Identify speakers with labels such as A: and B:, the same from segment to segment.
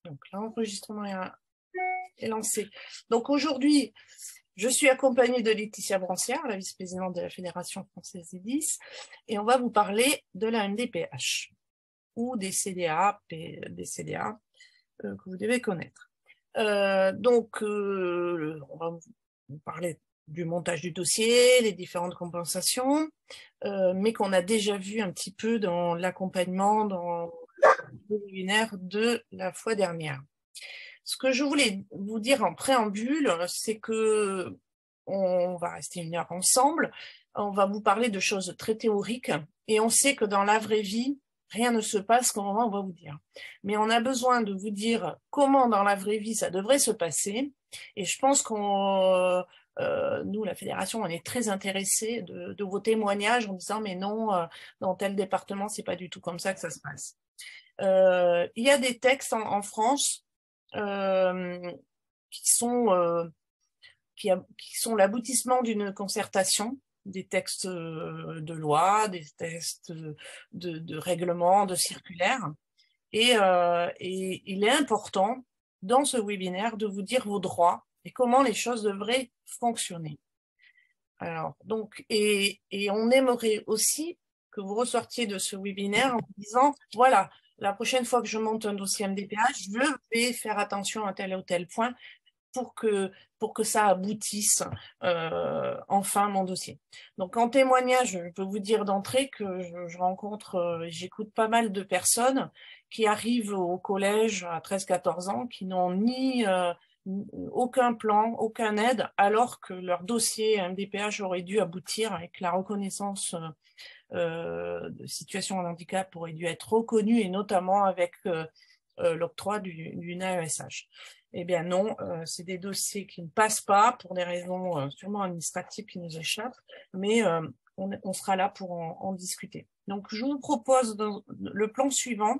A: Donc, l'enregistrement est lancé. Donc, aujourd'hui, je suis accompagnée de Laetitia Brancière, la vice-présidente de la Fédération française des 10, et on va vous parler de la MDPH, ou des CDA, que vous devez connaître. On va vous parler du montage du dossier, les différentes compensations, mais qu'on a déjà vu un petit peu dans l'accompagnement, dans le webinaire de la fois dernière. Ce que je voulais vous dire en préambule, c'est que on va rester 1 heure ensemble, on va vous parler de choses très théoriques, et on sait que dans la vraie vie, rien ne se passe comme on va vous dire. Mais on a besoin de vous dire comment dans la vraie vie ça devrait se passer, et je pense qu'on... nous, la fédération, on est très intéressés de vos témoignages en disant mais non, dans tel département, c'est pas du tout comme ça que ça se passe. Il y a des textes en France qui sont l'aboutissement d'une concertation, des textes de loi, des textes de règlements, de circulaires. Et il est important, dans ce webinaire, de vous dire vos droits et comment les choses devraient fonctionner. Alors, donc, et on aimerait aussi que vous ressortiez de ce webinaire en vous disant, voilà, la prochaine fois que je monte un dossier MDPH, je vais faire attention à tel ou tel point pour que ça aboutisse enfin mon dossier. Donc en témoignage, je peux vous dire d'entrée que je rencontre, j'écoute pas mal de personnes qui arrivent au collège à 13-14 ans, qui n'ont ni aucun plan, aucune aide, alors que leur dossier MDPH aurait dû aboutir avec la reconnaissance de situation de handicap aurait dû être reconnue, et notamment avec l'octroi d'une AESH. Eh bien non, c'est des dossiers qui ne passent pas pour des raisons sûrement administratives qui nous échappent, mais on sera là pour en discuter. Donc je vous propose le plan suivant.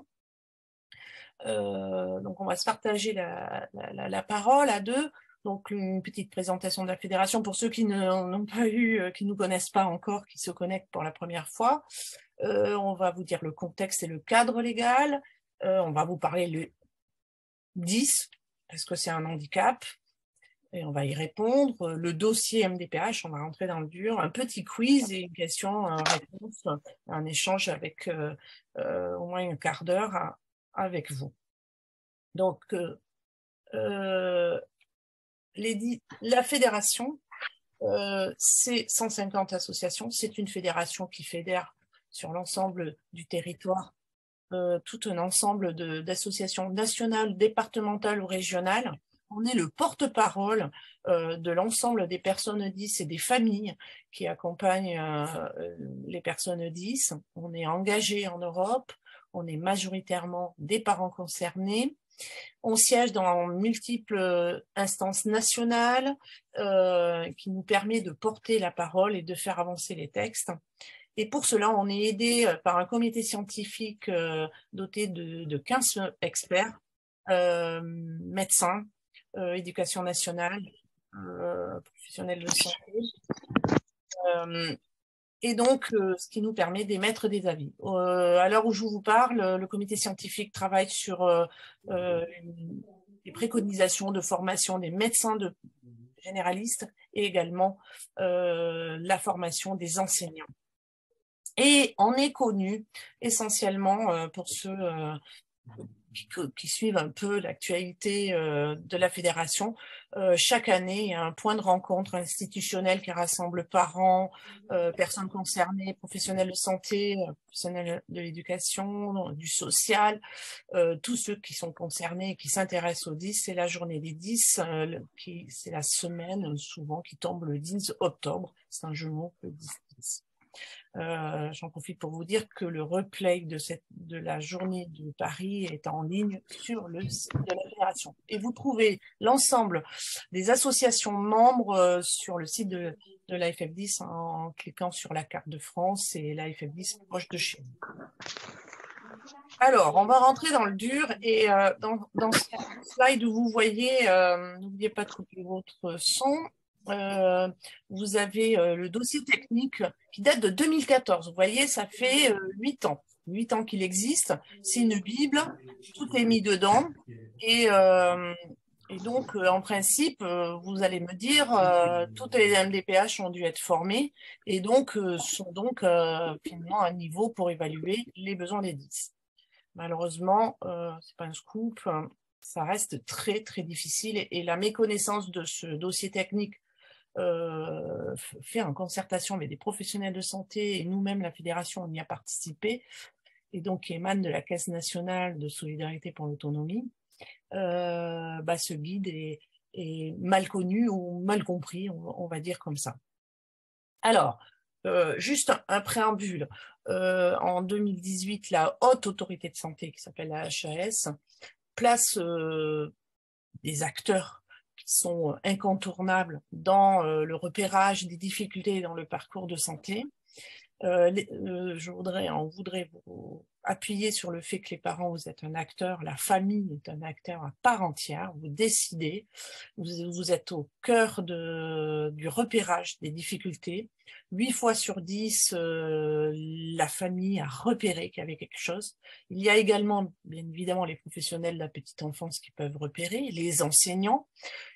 A: Donc on va se partager la parole à deux. Donc une petite présentation de la fédération pour ceux qui n'ont pas eu, qui ne nous connaissent pas encore, qui se connectent pour la première fois. On va vous dire le contexte et le cadre légal. On va vous parler le 10, parce que c'est un handicap, et on va y répondre. Le dossier MDPH, on va rentrer dans le dur. Un petit quiz et une question-réponse, un échange avec au moins 1/4 d'heure avec vous. Donc, la fédération, c'est 150 associations. C'est une fédération qui fédère sur l'ensemble du territoire tout un ensemble d'associations nationales, départementales ou régionales. On est le porte-parole de l'ensemble des personnes 10 et des familles qui accompagnent les personnes 10. On est engagé en Europe, on est majoritairement des parents concernés. On siège dans multiples instances nationales qui nous permet de porter la parole et de faire avancer les textes. Et pour cela, on est aidé par un comité scientifique doté de 15 experts, médecins, éducation nationale, professionnels de santé, et donc ce qui nous permet d'émettre des avis. À l'heure où je vous parle, le comité scientifique travaille sur les préconisations de formation des médecins généralistes et également la formation des enseignants. Et on est connu essentiellement pour ceux qui suivent un peu l'actualité de la fédération. Chaque année, il y a un point de rencontre institutionnel qui rassemble parents, personnes concernées, professionnels de santé, professionnels de l'éducation, du social, tous ceux qui sont concernés et qui s'intéressent aux 10. C'est la journée des 10, c'est la semaine souvent qui tombe le 10 octobre. C'est un jeu de mots, le 10-10. J'en profite pour vous dire que le replay de la journée de Paris est en ligne sur le site de la fédération. Et vous trouvez l'ensemble des associations membres sur le site de l'AFF10 en cliquant sur la carte de France et l'AFF10 proche de chez vous. Alors, on va rentrer dans le dur et dans ce slide où vous voyez, n'oubliez pas de couper votre son. Vous avez le dossier technique qui date de 2014. Vous voyez, ça fait 8 ans. 8 ans qu'il existe. C'est une Bible, tout est mis dedans. Et donc, en principe, vous allez me dire, toutes les MDPH ont dû être formées et donc sont donc finalement à un niveau pour évaluer les besoins des 10. Malheureusement, c'est pas un scoop, hein, ça reste très très difficile et la méconnaissance de ce dossier technique fait en concertation avec des professionnels de santé et nous-mêmes, la fédération, on y a participé et donc qui émane de la Caisse nationale de solidarité pour l'autonomie. Ce guide est mal connu ou mal compris, on va dire comme ça. Alors, juste un préambule. En 2018, la Haute Autorité de Santé, qui s'appelle la HAS, place des acteurs qui sont incontournables dans le repérage des difficultés dans le parcours de santé. On voudrait vous appuyer sur le fait que les parents, vous êtes un acteur, la famille est un acteur à part entière, vous décidez, vous êtes au cœur du repérage des difficultés. 8 fois sur 10, la famille a repéré qu'il y avait quelque chose. Il y a également, bien évidemment, les professionnels de la petite enfance qui peuvent repérer, les enseignants,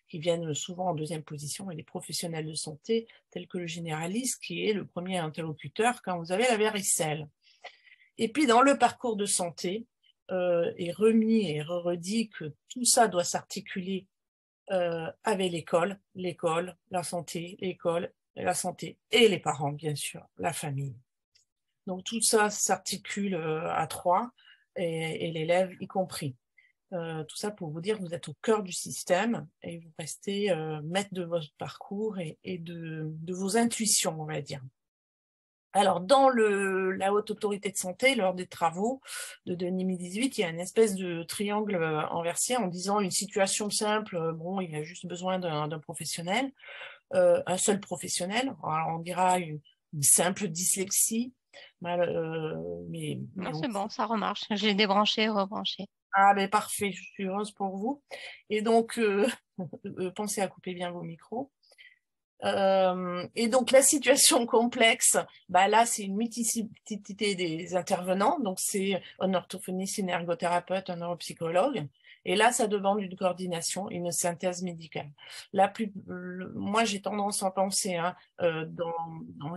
A: qui viennent souvent en deuxième position, et les professionnels de santé, tels que le généraliste, qui est le premier interlocuteur quand vous avez la varicelle. Et puis, dans le parcours de santé, est remis et redit que tout ça doit s'articuler avec l'école, la santé, la santé et les parents, bien sûr, la famille. Donc, tout ça s'articule à trois, et l'élève y compris. Tout ça pour vous dire que vous êtes au cœur du système et vous restez maître de votre parcours et de vos intuitions, on va dire. Alors, dans la Haute Autorité de Santé, lors des travaux de 2018, il y a une espèce de triangle inversé en disant une situation simple, bon, il a juste besoin d'un professionnel, un seul professionnel, alors on dira une simple dyslexie, mais
B: C'est bon, ça remarche. J'ai débranché, rebranché.
A: Ah, ben parfait, je suis heureuse pour vous. Et donc, pensez à couper bien vos micros. Et donc, la situation complexe, bah là, c'est une multiplicité des intervenants. Donc, c'est un orthophoniste, une ergothérapeute, un neuropsychologue. Et là, ça demande une coordination, une synthèse médicale. Moi, j'ai tendance à penser, hein,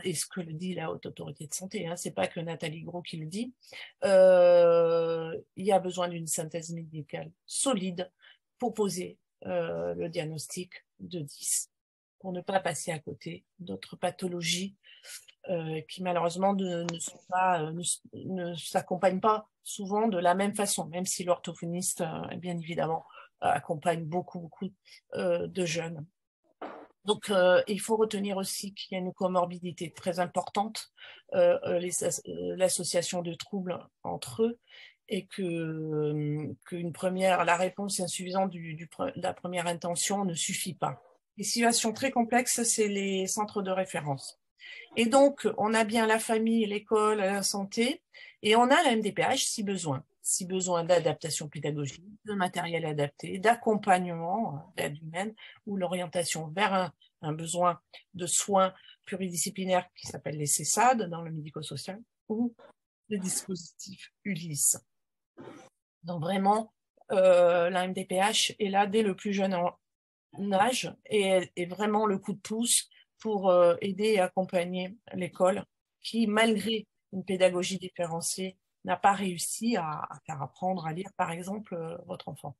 A: et ce que le dit la Haute Autorité de Santé, hein, c'est pas que Nathalie Gros qui le dit, il y a besoin d'une synthèse médicale solide pour poser le diagnostic de 10, pour ne pas passer à côté d'autres pathologies qui malheureusement ne s'accompagnent pas souvent de la même façon, même si l'orthophoniste, bien évidemment, accompagne beaucoup de jeunes. Donc, il faut retenir aussi qu'il y a une comorbidité très importante, l'association de troubles entre eux, et la réponse insuffisante de la première intention ne suffit pas. Les situations très complexes, c'est les centres de référence. Et donc, on a bien la famille, l'école, la santé, et on a la MDPH si besoin. Si besoin d'adaptation pédagogique, de matériel adapté, d'accompagnement, d'aide humaine, ou l'orientation vers un besoin de soins pluridisciplinaires qui s'appellent les CESAD dans le médico-social, ou les dispositifs ULIS. Donc vraiment, la MDPH est là dès le plus jeune âge et est vraiment le coup de pouce pour aider et accompagner l'école qui, malgré une pédagogie différenciée, n'a pas réussi à faire apprendre à lire, par exemple, votre enfant.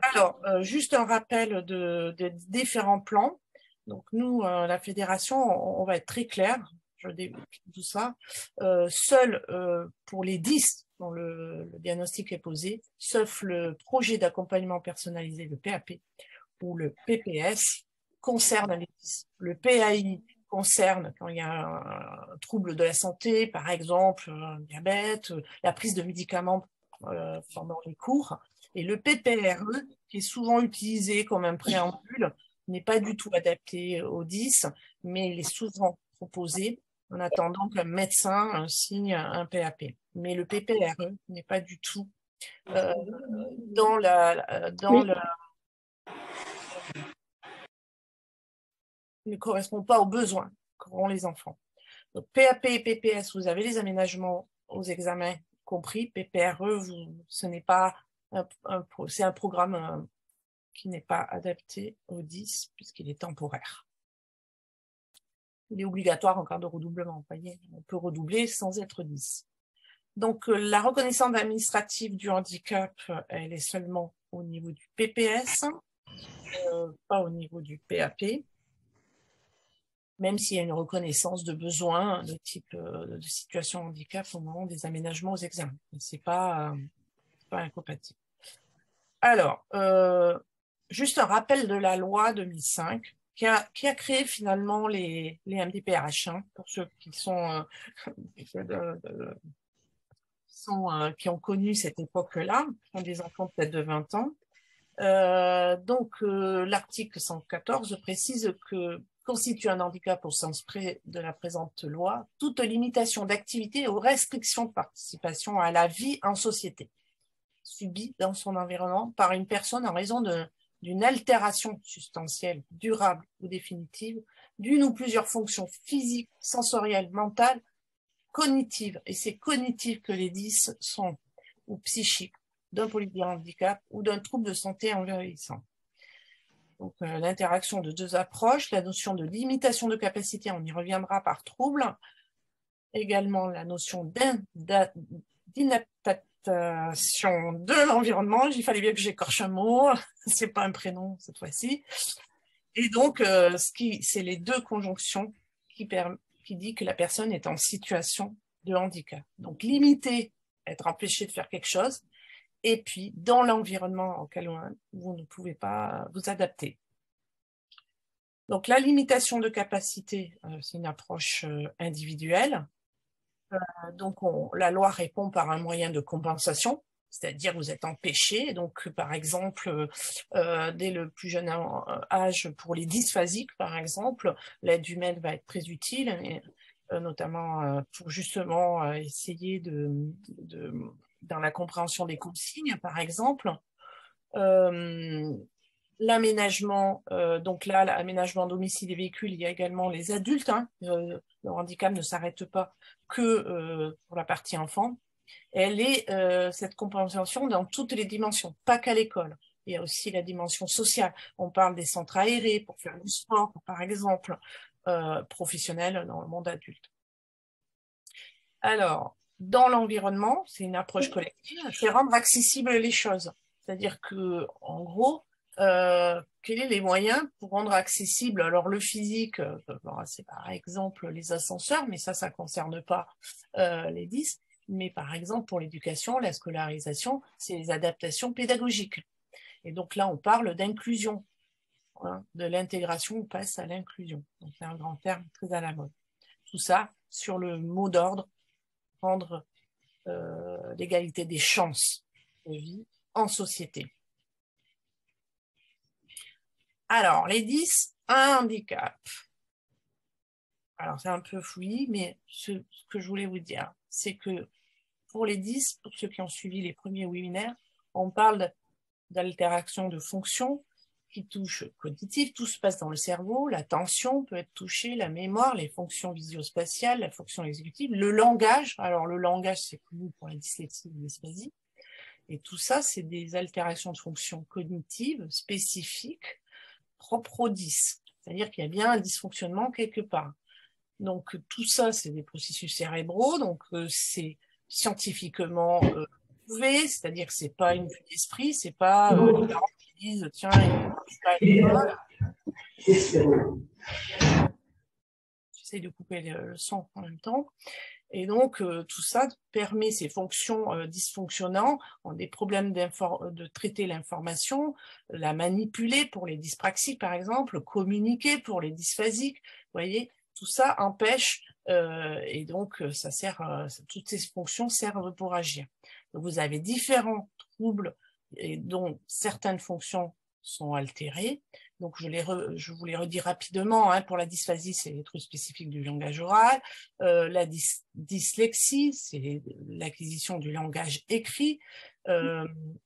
A: Alors, juste un rappel de différents plans. Donc, nous, la fédération, on va être très clair, je dis tout ça. Seul pour les 10 dont le diagnostic est posé, sauf le projet d'accompagnement personnalisé, le PAP, ou le PPS, concerne les 10. Le PAI concerne quand il y a un trouble de la santé, par exemple, un diabète, la prise de médicaments pendant les cours. Et le PPRE, qui est souvent utilisé comme un préambule, n'est pas du tout adapté aux 10, mais il est souvent proposé en attendant qu'un médecin signe un PAP. Mais le PPRE n'est pas du tout dans ne correspond pas aux besoins qu'auront les enfants. Donc, PAP et PPS, vous avez les aménagements aux examens compris. PPRE, ce n'est pas c'est un programme qui n'est pas adapté au 10 puisqu'il est temporaire. Il est obligatoire en cas de redoublement. Vous voyez, on peut redoubler sans être 10. Donc, la reconnaissance administrative du handicap, elle est seulement au niveau du PPS, pas au niveau du PAP, même s'il y a une reconnaissance de besoin de type de situation de handicap au moment des aménagements aux examens. Ce n'est pas incompatible. Alors, juste un rappel de la loi 2005 qui a créé finalement les MDPH, hein, pour ceux qui sont, qui ont connu cette époque-là, qui ont des enfants peut-être de 20 ans. L'article 114 précise que constitue un handicap au sens de la présente loi toute limitation d'activité ou restriction de participation à la vie en société subie dans son environnement par une personne en raison d'une altération substantielle, durable ou définitive d'une ou plusieurs fonctions physiques, sensorielles, mentales, cognitives, et c'est cognitif que les 10 sont, ou psychiques, d'un polyhandicap ou d'un trouble de santé en vieillissant. Donc, l'interaction de deux approches, la notion de limitation de capacité, on y reviendra par trouble, également la notion d'inadaptation de l'environnement, il fallait bien que j'écorche un mot, c'est pas un prénom cette fois-ci, et donc c'est les deux conjonctions qui dit que la personne est en situation de handicap. Donc, limiter, être empêché de faire quelque chose, et puis dans l'environnement auquel vous ne pouvez pas vous adapter. Donc la limitation de capacité, c'est une approche individuelle. Donc la loi répond par un moyen de compensation, c'est-à-dire vous êtes empêché. Donc par exemple, dès le plus jeune âge, pour les dysphasiques par exemple, l'aide humaine va être très utile, et, notamment pour justement essayer dans la compréhension des consignes, par exemple. L'aménagement, donc là, l'aménagement domicile et véhicule, il y a également les adultes. Hein, le handicap ne s'arrête pas que pour la partie enfant. Elle est cette compréhension dans toutes les dimensions, pas qu'à l'école. Il y a aussi la dimension sociale. On parle des centres aérés pour faire du sport, par exemple, professionnel dans le monde adulte. Alors, dans l'environnement, c'est une approche collective, c'est rendre accessibles les choses. C'est-à-dire que, en gros, quels sont les moyens pour rendre accessible, alors le physique, c'est par exemple les ascenseurs, mais ça ne concerne pas les 10, mais par exemple pour l'éducation, la scolarisation, c'est les adaptations pédagogiques. Et donc là, on parle d'inclusion, hein, de l'intégration, on passe à l'inclusion. Donc c'est un grand terme très à la mode. Tout ça sur le mot d'ordre, rendre l'égalité des chances de vie en société. Alors, les 10, un handicap. Alors, c'est un peu fouillis, mais ce que je voulais vous dire, c'est que pour les 10, pour ceux qui ont suivi les premiers webinaires, on parle d'altération de fonction qui touche cognitive, tout se passe dans le cerveau, l'attention peut être touchée, la mémoire, les fonctions visio-spatiales, la fonction exécutive, le langage. Alors, le langage, c'est connu pour la dyslexie et la dysplasie. Et tout ça, c'est des altérations de fonction cognitive spécifiques propres aux 10. C'est-à-dire qu'il y a bien un dysfonctionnement quelque part. Donc, tout ça, c'est des processus cérébraux. Donc, c'est scientifiquement prouvé, c'est-à-dire que c'est pas une vue d'esprit, c'est pas les parents qui disent tiens, je suis pas à l'école. J'essaie de couper le son en même temps. Et donc, tout ça permet ces fonctions dysfonctionnantes, ont des problèmes de traiter l'information, la manipuler pour les dyspraxiques, par exemple, communiquer pour les dysphasiques. Vous voyez, tout ça empêche, et donc ça sert, toutes ces fonctions servent pour agir. Donc, vous avez différents troubles, et dont certaines fonctions sont altérées. Donc, je vous les redis rapidement. Hein, pour la dysphasie, c'est les troubles spécifiques du langage oral. La dyslexie, c'est l'acquisition du langage écrit,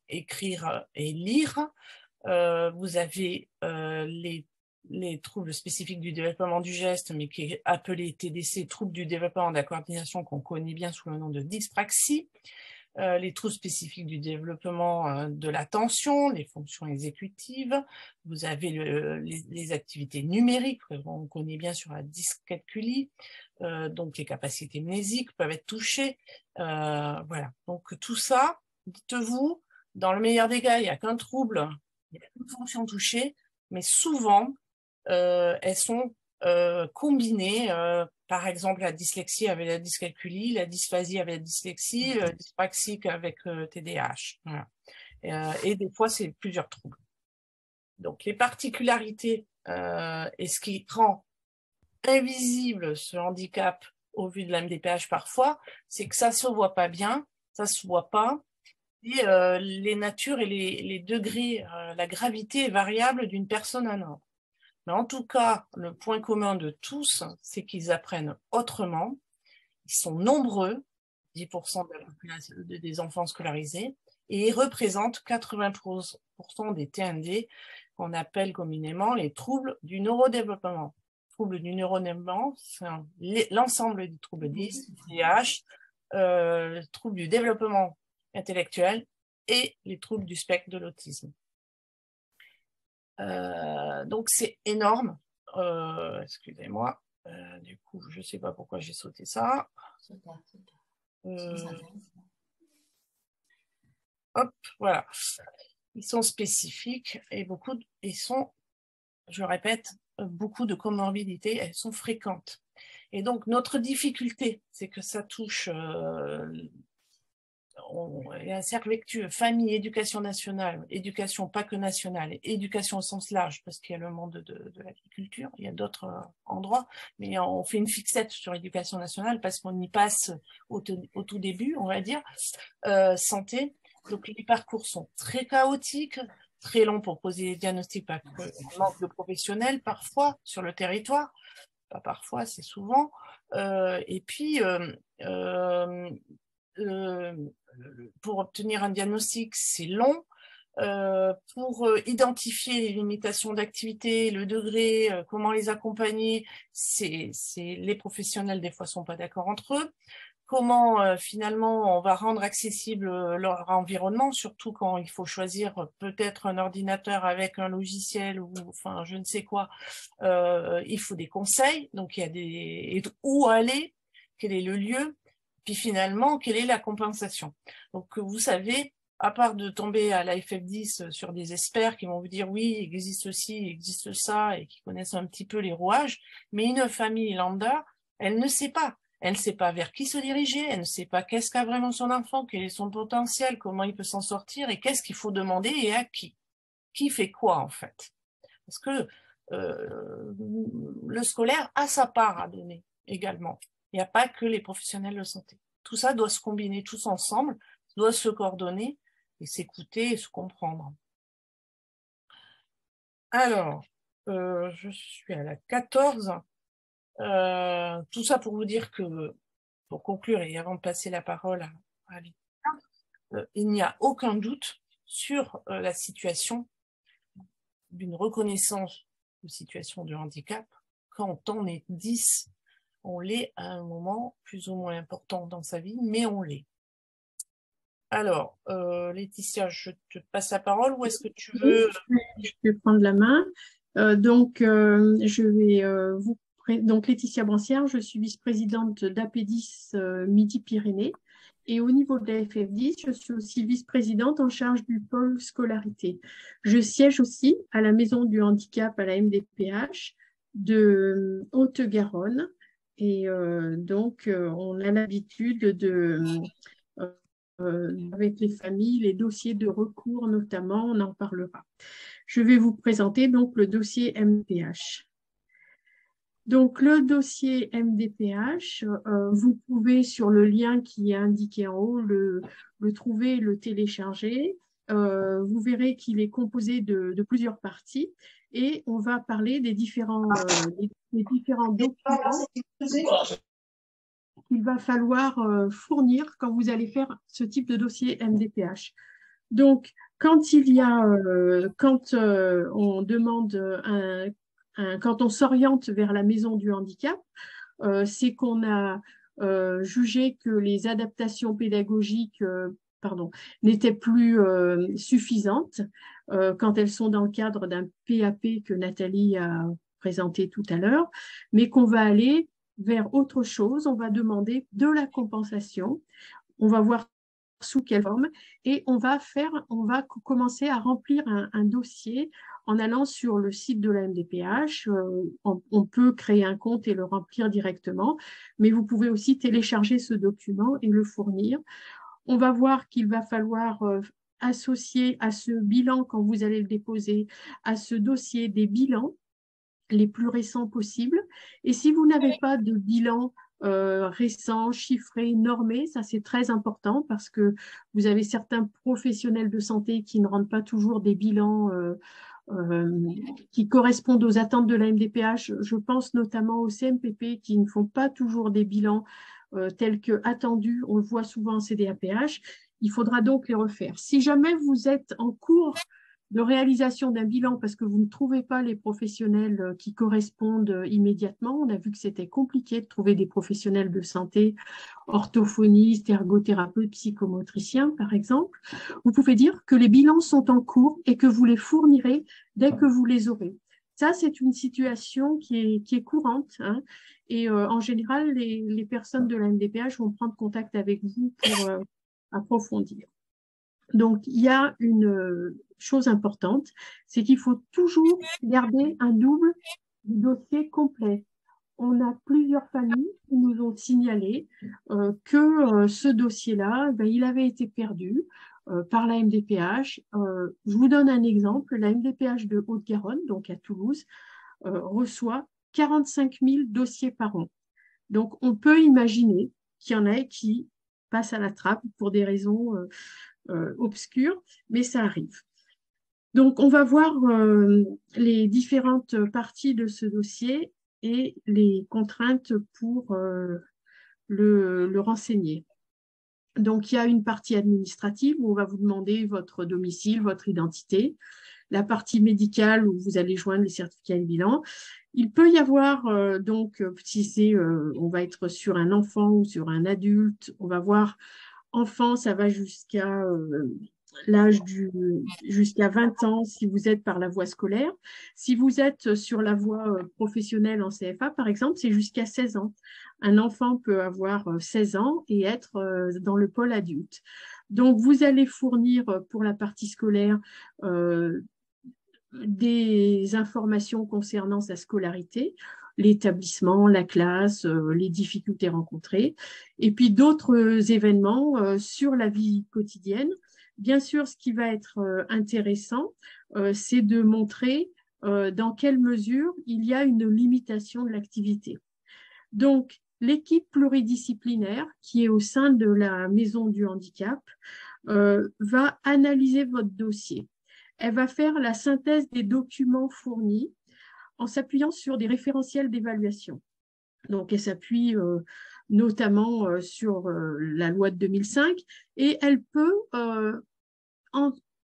A: écrire et lire. Vous avez les les troubles spécifiques du développement du geste, mais qui est appelé TDC, troubles du développement de la coordination, qu'on connaît bien sous le nom de dyspraxie, les troubles spécifiques du développement de l'attention, les fonctions exécutives, vous avez les activités numériques, on connaît bien sur la dyscalculie, donc les capacités mnésiques peuvent être touchées, voilà. Donc tout ça, dites-vous, dans le meilleur des cas, il n'y a qu'un trouble, il y a une fonction touchée, mais souvent, elles sont combinées, par exemple la dyslexie avec la dyscalculie, la dysphasie avec la dyslexie, dyspraxique avec TDAH. Voilà. Et des fois, c'est plusieurs troubles. Donc, les particularités et ce qui rend invisible ce handicap au vu de la MDPH parfois, c'est que ça ne se voit pas bien, ça ne se voit pas, et les natures et les degrés, la gravité est variable d'une personne à une autre. Mais en tout cas, le point commun de tous, c'est qu'ils apprennent autrement. Ils sont nombreux, 10% de la population des enfants scolarisés, et ils représentent 80% des TND, qu'on appelle communément les troubles du neurodéveloppement. Troubles du neurodéveloppement, c'est l'ensemble des troubles 10, TDAH, troubles du développement intellectuel et les troubles du spectre de l'autisme. Donc c'est énorme. Excusez-moi. Du coup, je ne sais pas pourquoi j'ai sauté ça. Hop, voilà. Ils sont spécifiques et ils sont, je répète, beaucoup de comorbidités, elles sont fréquentes. Et donc notre difficulté, c'est que ça touche il y a un cercle vertueux, famille, éducation nationale, éducation pas que nationale, éducation au sens large, parce qu'il y a le monde de l'agriculture, il y a d'autres endroits, mais on fait une fixette sur l'éducation nationale parce qu'on y passe au tout début, on va dire, santé. Donc les parcours sont très chaotiques, très longs pour poser des diagnostics, parce qu'on manque de professionnels parfois sur le territoire, pas parfois, c'est souvent, et puis pour obtenir un diagnostic, c'est long. Pour identifier les limitations d'activité, le degré, comment les accompagner, les professionnels des fois sont pas d'accord entre eux. Comment finalement on va rendre accessible leur environnement, surtout quand il faut choisir peut-être un ordinateur avec un logiciel ou enfin je ne sais quoi. Il faut des conseils, donc il y a où aller, quel est le lieu, puis finalement quelle est la compensation. Donc vous savez, à part de tomber à la FF10 sur des experts qui vont vous dire oui, il existe ci, il existe ça, et qui connaissent un petit peu les rouages, mais une famille lambda, elle ne sait pas. Elle ne sait pas vers qui se diriger, elle ne sait pas qu'est-ce qu'a vraiment son enfant, quel est son potentiel, comment il peut s'en sortir, et qu'est-ce qu'il faut demander et à qui. Qui fait quoi, en fait. Parce que le scolaire a sa part à donner également. Il n'y a pas que les professionnels de santé. Tout ça doit se combiner tous ensemble, doit se coordonner, et s'écouter et se comprendre. Alors, je suis à la 14. Tout ça pour vous dire que, pour conclure et avant de passer la parole à Victor, il n'y a aucun doute sur la situation d'une reconnaissance de situation de handicap. Quand on est 10, on l'est à un moment plus ou moins important dans sa vie, mais on l'est. Alors, Laetitia, je te passe la parole ou est-ce que tu veux...
C: Je vais prendre la main. Je vais donc Laetitia Brancière, je suis vice-présidente d'APEDIS Midi-Pyrénées. Et au niveau de la FF10, je suis aussi vice-présidente en charge du pôle scolarité. Je siège aussi à la Maison du Handicap à la MDPH de Haute-Garonne. Et donc, on a l'habitude avec les familles, les dossiers de recours notamment, on en parlera. Je vais vous présenter donc le dossier MDPH. Donc le dossier MDPH, vous pouvez sur le lien qui est indiqué en haut le trouver, le télécharger. Vous verrez qu'il est composé de plusieurs parties et on va parler des différents documents qu'il va falloir fournir quand vous allez faire ce type de dossier MDPH. Donc, quand on demande quand on s'oriente vers la maison du handicap, c'est qu'on a jugé que les adaptations pédagogiques n'étaient plus suffisantes quand elles sont dans le cadre d'un PAP que Nathalie a présenté tout à l'heure, mais qu'on va aller vers autre chose. On va demander de la compensation. On va voir sous quelle forme et on va commencer à remplir un dossier en allant sur le site de la MDPH. On peut créer un compte et le remplir directement, mais vous pouvez aussi télécharger ce document et le fournir. On va voir qu'il va falloir associer à ce bilan, quand vous allez le déposer, à ce dossier des bilans les plus récents possibles. Et si vous n'avez pas de bilan récent, chiffré, normé, ça c'est très important parce que vous avez certains professionnels de santé qui ne rendent pas toujours des bilans qui correspondent aux attentes de la MDPH. Je pense notamment au CMPP qui ne font pas toujours des bilans tels que attendus. On le voit souvent en CDAPH. Il faudra donc les refaire. Si jamais vous êtes en cours de réalisation d'un bilan parce que vous ne trouvez pas les professionnels qui correspondent immédiatement. On a vu que c'était compliqué de trouver des professionnels de santé, orthophonistes, ergothérapeutes, psychomotriciens, par exemple. Vous pouvez dire que les bilans sont en cours et que vous les fournirez dès que vous les aurez. Ça, c'est une situation qui est courante. Hein, et en général, les personnes de la MDPH vont prendre contact avec vous pour approfondir. Donc, il y a une chose importante, c'est qu'il faut toujours garder un double dossier complet. On a plusieurs familles qui nous ont signalé que ce dossier-là, il avait été perdu par la MDPH. Je vous donne un exemple. La MDPH de Haute-Garonne, donc à Toulouse, reçoit 45 000 dossiers par an. Donc, on peut imaginer qu'il y en a qui passent à la trappe pour des raisons obscures, mais ça arrive. Donc, on va voir les différentes parties de ce dossier et les contraintes pour le renseigner. Donc, il y a une partie administrative où on va vous demander votre domicile, votre identité. La partie médicale où vous allez joindre les certificats de bilan. Il peut y avoir, si on va être sur un enfant ou sur un adulte, on va voir enfant, ça va jusqu'à jusqu'à 20 ans si vous êtes par la voie scolaire. Si vous êtes sur la voie professionnelle en CFA, par exemple, c'est jusqu'à 16 ans. Un enfant peut avoir 16 ans et être dans le pôle adulte. Donc, vous allez fournir pour la partie scolaire des informations concernant sa scolarité, l'établissement, la classe, les difficultés rencontrées, et puis d'autres événements sur la vie quotidienne. Bien sûr, ce qui va être intéressant, c'est de montrer dans quelle mesure il y a une limitation de l'activité. Donc, l'équipe pluridisciplinaire qui est au sein de la maison du handicap va analyser votre dossier. Elle va faire la synthèse des documents fournis en s'appuyant sur des référentiels d'évaluation. Donc, elle s'appuie notamment sur la loi de 2005 et elle peut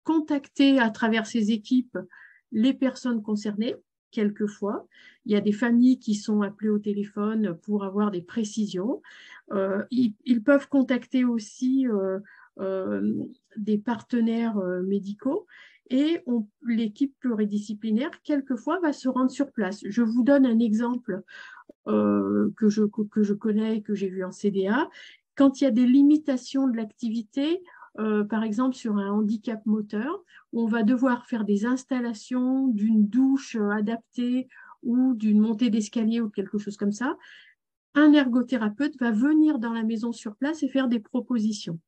C: contacter à travers ses équipes les personnes concernées. Quelquefois, il y a des familles qui sont appelées au téléphone pour avoir des précisions. Ils peuvent contacter aussi des partenaires médicaux et l'équipe pluridisciplinaire, quelquefois, va se rendre sur place. Je vous donne un exemple que je connais et que j'ai vu en CDA. Quand il y a des limitations de l'activité, par exemple sur un handicap moteur, on va devoir faire des installations d'une douche adaptée ou d'une montée d'escalier ou quelque chose comme ça, un ergothérapeute va venir dans la maison sur place et faire des propositions.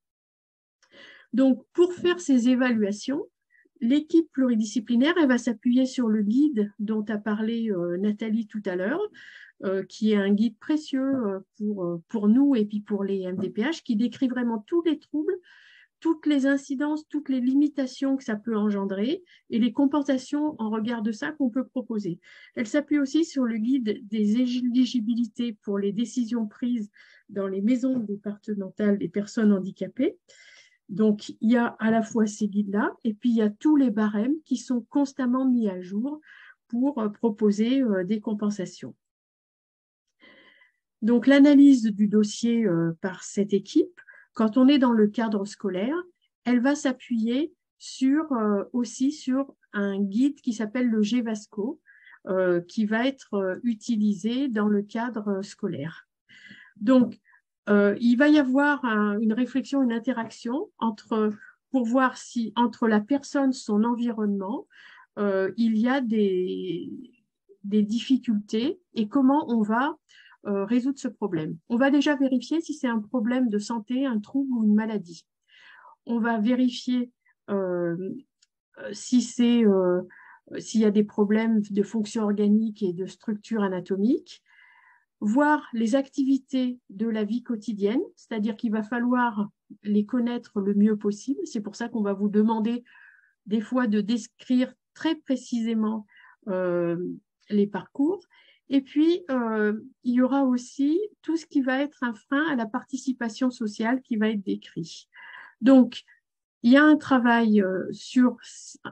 C: Donc, pour faire ces évaluations, l'équipe pluridisciplinaire, elle va s'appuyer sur le guide dont a parlé Nathalie tout à l'heure, qui est un guide précieux pour nous et puis pour les MDPH, qui décrit vraiment tous les troubles, toutes les incidences, toutes les limitations que ça peut engendrer et les compensations en regard de ça qu'on peut proposer. Elle s'appuie aussi sur le guide des éligibilités pour les décisions prises dans les maisons départementales des personnes handicapées. Donc, il y a à la fois ces guides-là et puis il y a tous les barèmes qui sont constamment mis à jour pour proposer des compensations. Donc, l'analyse du dossier par cette équipe, quand on est dans le cadre scolaire, elle va s'appuyer aussi sur un guide qui s'appelle le GVASCO, qui va être utilisé dans le cadre scolaire. Donc, il va y avoir une réflexion, une interaction pour voir si entre la personne, son environnement, il y a des difficultés et comment on va résoudre ce problème. On va déjà vérifier si c'est un problème de santé, un trouble ou une maladie. On va vérifier s'il y a des problèmes de fonction organique et de structure anatomique, voir les activités de la vie quotidienne, c'est-à-dire qu'il va falloir les connaître le mieux possible. C'est pour ça qu'on va vous demander des fois de décrire très précisément les parcours. Et puis, il y aura aussi tout ce qui va être un frein à la participation sociale qui va être décrit. Donc, il y a un travail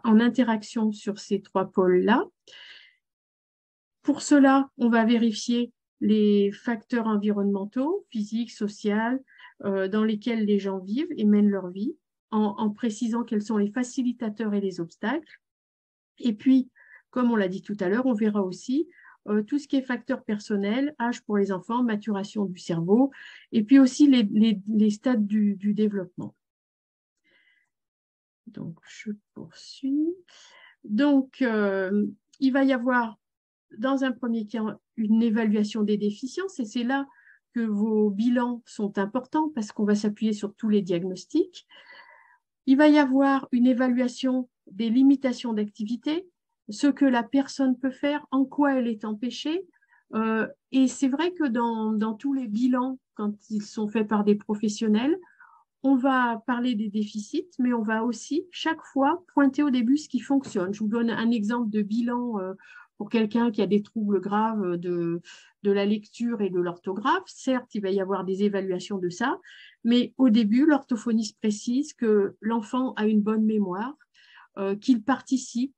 C: en interaction sur ces 3 pôles-là. Pour cela, on va vérifier les facteurs environnementaux, physiques, sociaux, dans lesquels les gens vivent et mènent leur vie, en précisant quels sont les facilitateurs et les obstacles. Et puis, comme on l'a dit tout à l'heure, on verra aussi tout ce qui est facteur personnel, âge pour les enfants, maturation du cerveau, et puis aussi les stades du développement. Donc, je poursuis. Donc, il va y avoir, dans un premier temps, une évaluation des déficiences, et c'est là que vos bilans sont importants parce qu'on va s'appuyer sur tous les diagnostics. Il va y avoir une évaluation des limitations d'activité, ce que la personne peut faire, en quoi elle est empêchée. Et c'est vrai que dans tous les bilans, quand ils sont faits par des professionnels, on va parler des déficits, mais on va aussi chaque fois pointer au début ce qui fonctionne. Je vous donne un exemple de bilan pour quelqu'un qui a des troubles graves de la lecture et de l'orthographe. Certes, il va y avoir des évaluations de ça, mais au début, l'orthophoniste précise que l'enfant a une bonne mémoire, qu'il participe,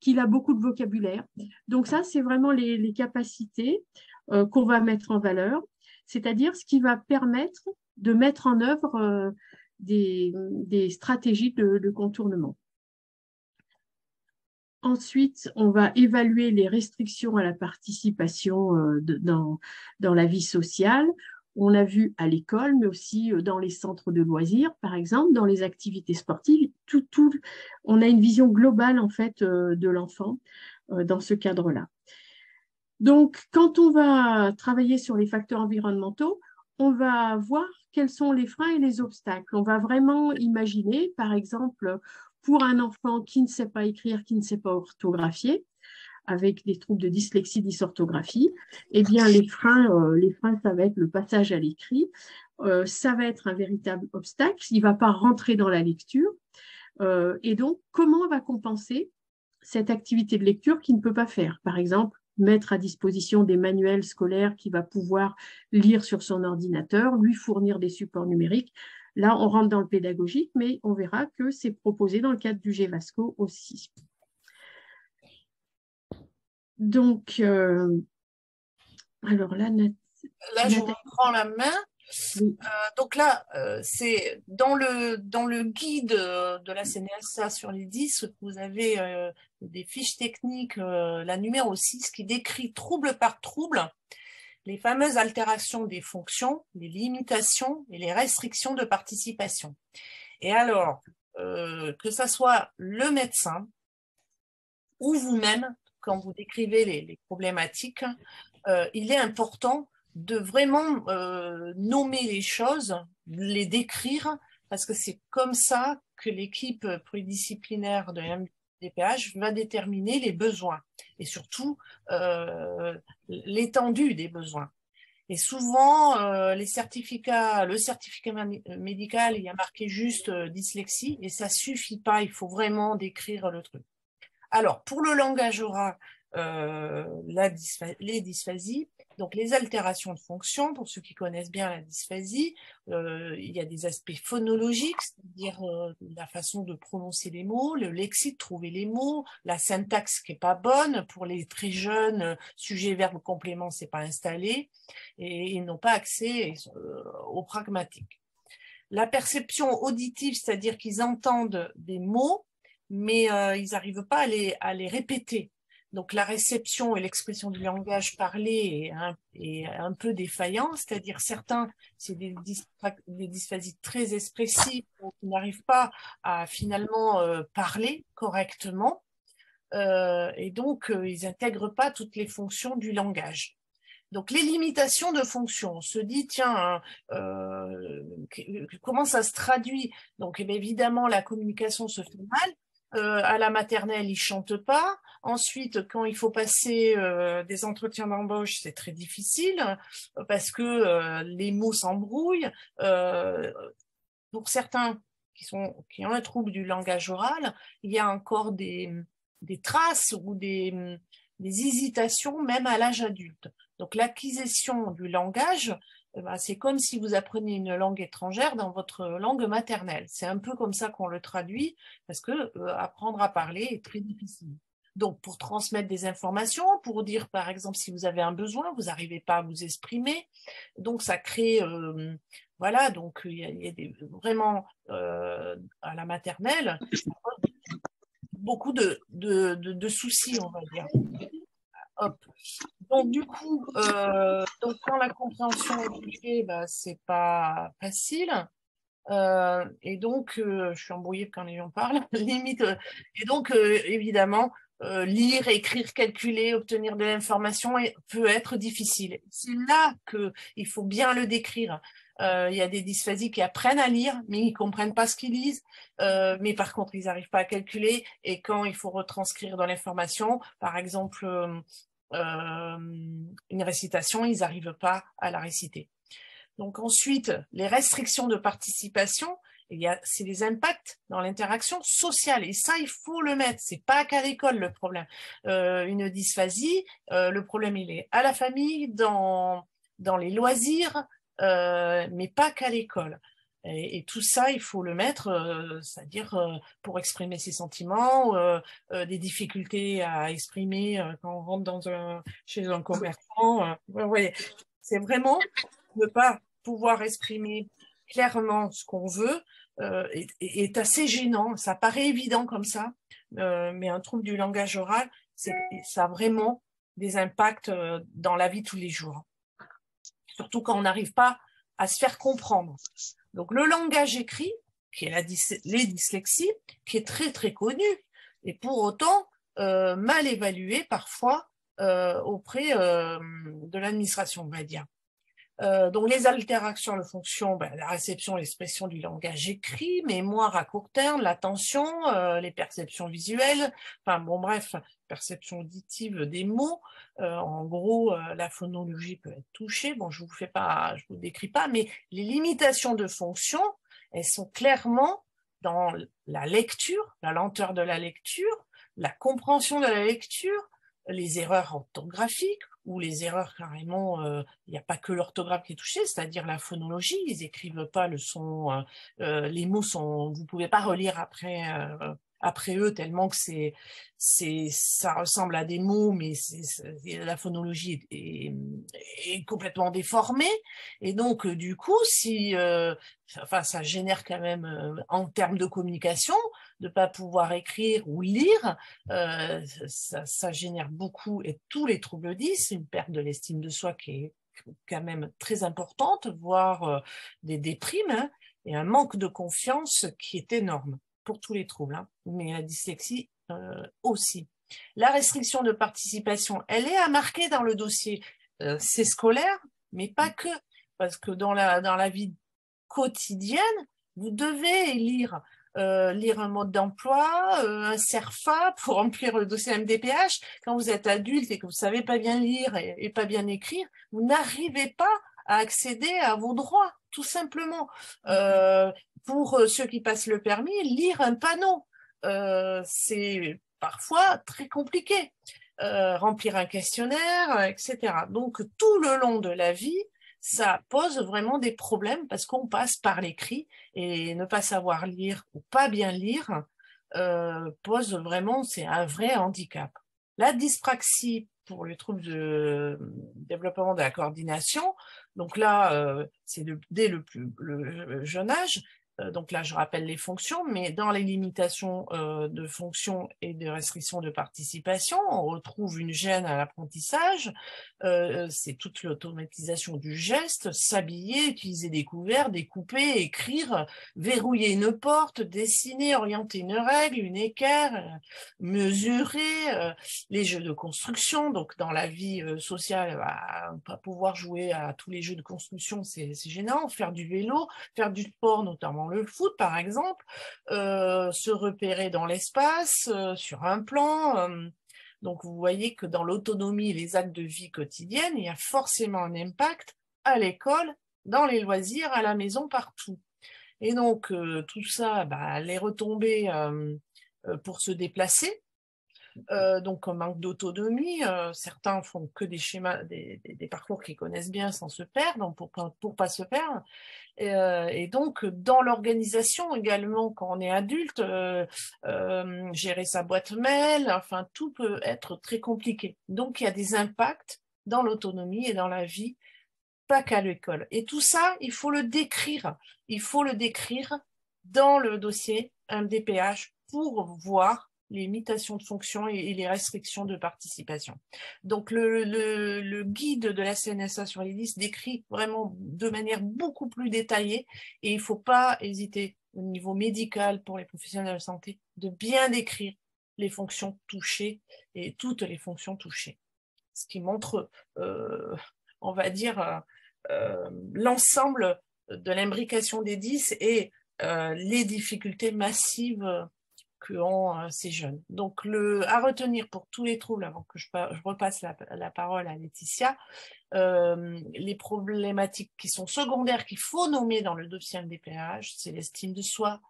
C: qu'il a beaucoup de vocabulaire. Donc ça, c'est vraiment les capacités qu'on va mettre en valeur, c'est-à-dire ce qui va permettre de mettre en œuvre des stratégies de contournement. Ensuite, on va évaluer les restrictions à la participation dans la vie sociale. On a vu à l'école, mais aussi dans les centres de loisirs, par exemple, dans les activités sportives. On a une vision globale, en fait, de l'enfant dans ce cadre-là. Donc, quand on va travailler sur les facteurs environnementaux, on va voir quels sont les freins et les obstacles. On va vraiment imaginer, par exemple, pour un enfant qui ne sait pas écrire, qui ne sait pas orthographier, avec des troubles de dyslexie, dysorthographie, eh bien, les freins, ça va être le passage à l'écrit. Ça va être un véritable obstacle. Il ne va pas rentrer dans la lecture. Et donc, comment on va compenser cette activité de lecture qu'il ne peut pas faire? Par exemple, mettre à disposition des manuels scolaires qu'il va pouvoir lire sur son ordinateur, lui fournir des supports numériques. Là, on rentre dans le pédagogique, mais on verra que c'est proposé dans le cadre du GVASCO aussi. Donc, alors là,
A: je reprends la main. Oui. Donc là, c'est dans le guide de la CNSA sur les 10, vous avez des fiches techniques, la numéro 6, qui décrit trouble par trouble les fameuses altérations des fonctions, les limitations et les restrictions de participation. Et alors, que ça soit le médecin ou vous-même, quand vous décrivez les problématiques, il est important de vraiment nommer les choses, les décrire, parce que c'est comme ça que l'équipe pluridisciplinaire de MDPH va déterminer les besoins et surtout l'étendue des besoins. Et souvent, le certificat médical, il y a marqué juste dyslexie et ça suffit pas, il faut vraiment décrire le truc. Alors, pour le langage oral, les dysphasies, Donc, les altérations de fonction, pour ceux qui connaissent bien la dysphasie, il y a des aspects phonologiques, c'est-à-dire la façon de prononcer les mots, le lexique, trouver les mots, la syntaxe qui est pas bonne. Pour les très jeunes, sujet, verbe, complément, c'est pas installé, et ils n'ont pas accès au pragmatique. La perception auditive, c'est-à-dire qu'ils entendent des mots, mais ils n'arrivent pas à les répéter. Donc la réception et l'expression du langage parlé est un peu défaillant, c'est-à-dire certains, c'est des dysphasies très expressives, donc ils n'arrivent pas à finalement parler correctement, et donc ils n'intègrent pas toutes les fonctions du langage. Donc, les limitations de fonction, on se dit, tiens, comment ça se traduit? Donc, eh bien, évidemment, la communication se fait mal. À la maternelle, ils ne chantent pas. Ensuite, quand il faut passer des entretiens d'embauche, c'est très difficile parce que les mots s'embrouillent. Pour certains qui ont un trouble du langage oral, il y a encore des traces ou des hésitations, même à l'âge adulte. Donc, l'acquisition du langage, c'est comme si vous appreniez une langue étrangère dans votre langue maternelle. C'est un peu comme ça qu'on le traduit, parce que apprendre à parler est très difficile. Donc, pour transmettre des informations, pour dire, par exemple, si vous avez un besoin, vous n'arrivez pas à vous exprimer. Donc, ça crée, voilà, donc il y a vraiment, à la maternelle, beaucoup de soucis, on va dire. Hop. Donc, du coup, donc, quand la compréhension est touchée, c'est pas facile. Et donc, je suis embrouillée quand les gens parlent, limite. Et donc, évidemment, lire, écrire, calculer, obtenir de l'information peut être difficile. C'est là qu'il faut bien le décrire. Il y a des dysphasies qui apprennent à lire, mais ils ne comprennent pas ce qu'ils lisent. Mais par contre, ils n'arrivent pas à calculer. Et quand il faut retranscrire dans l'information, par exemple, une récitation, ils n'arrivent pas à la réciter. Donc ensuite, les restrictions de participation, c'est les impacts dans l'interaction sociale. Et ça, il faut le mettre. C'est pas qu'à l'école le problème. Une dysphasie, le problème, il est à la famille, dans les loisirs, mais pas qu'à l'école. Et tout ça, il faut le mettre, c'est-à-dire pour exprimer ses sentiments, des difficultés à exprimer quand on rentre chez un commerçant. Ouais, c'est vraiment ne pas pouvoir exprimer clairement ce qu'on veut est assez gênant. Ça paraît évident comme ça, mais un trouble du langage oral, ça a vraiment des impacts dans la vie de tous les jours. Surtout quand on n'arrive pas à se faire comprendre. Donc le langage écrit, qui est les dyslexies, qui est très très connu, et pour autant mal évalué parfois auprès de l'administration, on va dire. Donc les altérations de fonction, la réception et l'expression du langage écrit, mémoire à court terme, l'attention, les perceptions visuelles, enfin bon bref, perception auditive des mots. En gros, la phonologie peut être touchée. Bon, je vous décris pas, mais les limitations de fonction, elles sont clairement dans la lecture, la lenteur de la lecture, la compréhension de la lecture, les erreurs orthographiques ou les erreurs carrément, il n'y a pas que l'orthographe qui est touchée, c'est-à-dire la phonologie, ils n'écrivent pas le son, les mots sont, vous pouvez pas relire après eux tellement que ça ressemble à des mots, mais la phonologie est complètement déformée, et donc du coup, ça génère quand même en termes de communication, de pas pouvoir écrire ou lire, ça génère beaucoup, et tous les troubles 10, une perte de l'estime de soi qui est quand même très importante, voire des déprimes, hein, et un manque de confiance qui est énorme pour tous les troubles, hein, mais la dyslexie aussi. La restriction de participation, elle est à marquer dans le dossier. C'est scolaire, mais pas que, parce que dans la vie quotidienne, vous devez lire un mode d'emploi, un CERFA pour remplir le dossier MDPH. Quand vous êtes adulte et que vous savez pas bien lire et pas bien écrire, vous n'arrivez pas à accéder à vos droits, tout simplement. Pour ceux qui passent le permis, lire un panneau, c'est parfois très compliqué. remplir un questionnaire, etc. Donc, tout le long de la vie, ça pose vraiment des problèmes parce qu'on passe par l'écrit et ne pas savoir lire ou pas bien lire pose vraiment, c'est un vrai handicap. La dyspraxie pour les troubles de développement de la coordination, donc là, c'est dès le jeune âge. Donc là, je rappelle les fonctions, mais dans les limitations de fonctions et de restrictions de participation, on retrouve une gêne à l'apprentissage, c'est toute l'automatisation du geste, s'habiller, utiliser des couverts, découper, écrire, verrouiller une porte, dessiner, orienter une règle, une équerre, mesurer, les jeux de construction. Donc dans la vie sociale, pas pouvoir jouer à tous les jeux de construction, c'est gênant, faire du vélo, faire du sport, notamment le foot par exemple, se repérer dans l'espace, sur un plan. Donc vous voyez que dans l'autonomie et les actes de vie quotidienne, il y a forcément un impact à l'école, dans les loisirs, à la maison, partout. Et donc tout ça, les retombées pour se déplacer. Donc un manque d'autonomie, certains font que des schémas, des parcours qu'ils connaissent bien sans se perdre, donc pour pas se perdre. Et donc dans l'organisation également, quand on est adulte, gérer sa boîte mail, enfin tout peut être très compliqué. Donc il y a des impacts dans l'autonomie et dans la vie, pas qu'à l'école. Et tout ça, il faut le décrire. Il faut le décrire dans le dossier MDPH pour voir les limitations de fonction et les restrictions de participation. Donc le guide de la CNSA sur les 10 décrit vraiment de manière beaucoup plus détaillée et il ne faut pas hésiter au niveau médical pour les professionnels de santé de bien décrire les fonctions touchées et toutes les fonctions touchées. Ce qui montre, on va dire, l'ensemble de l'imbrication des 10 et les difficultés massives qu'ont ces jeunes. Donc, à retenir pour tous les troubles, avant que je repasse la parole à Laetitia, les problématiques qui sont secondaires, qu'il faut nommer dans le dossier MDPH, c'est l'estime de soi,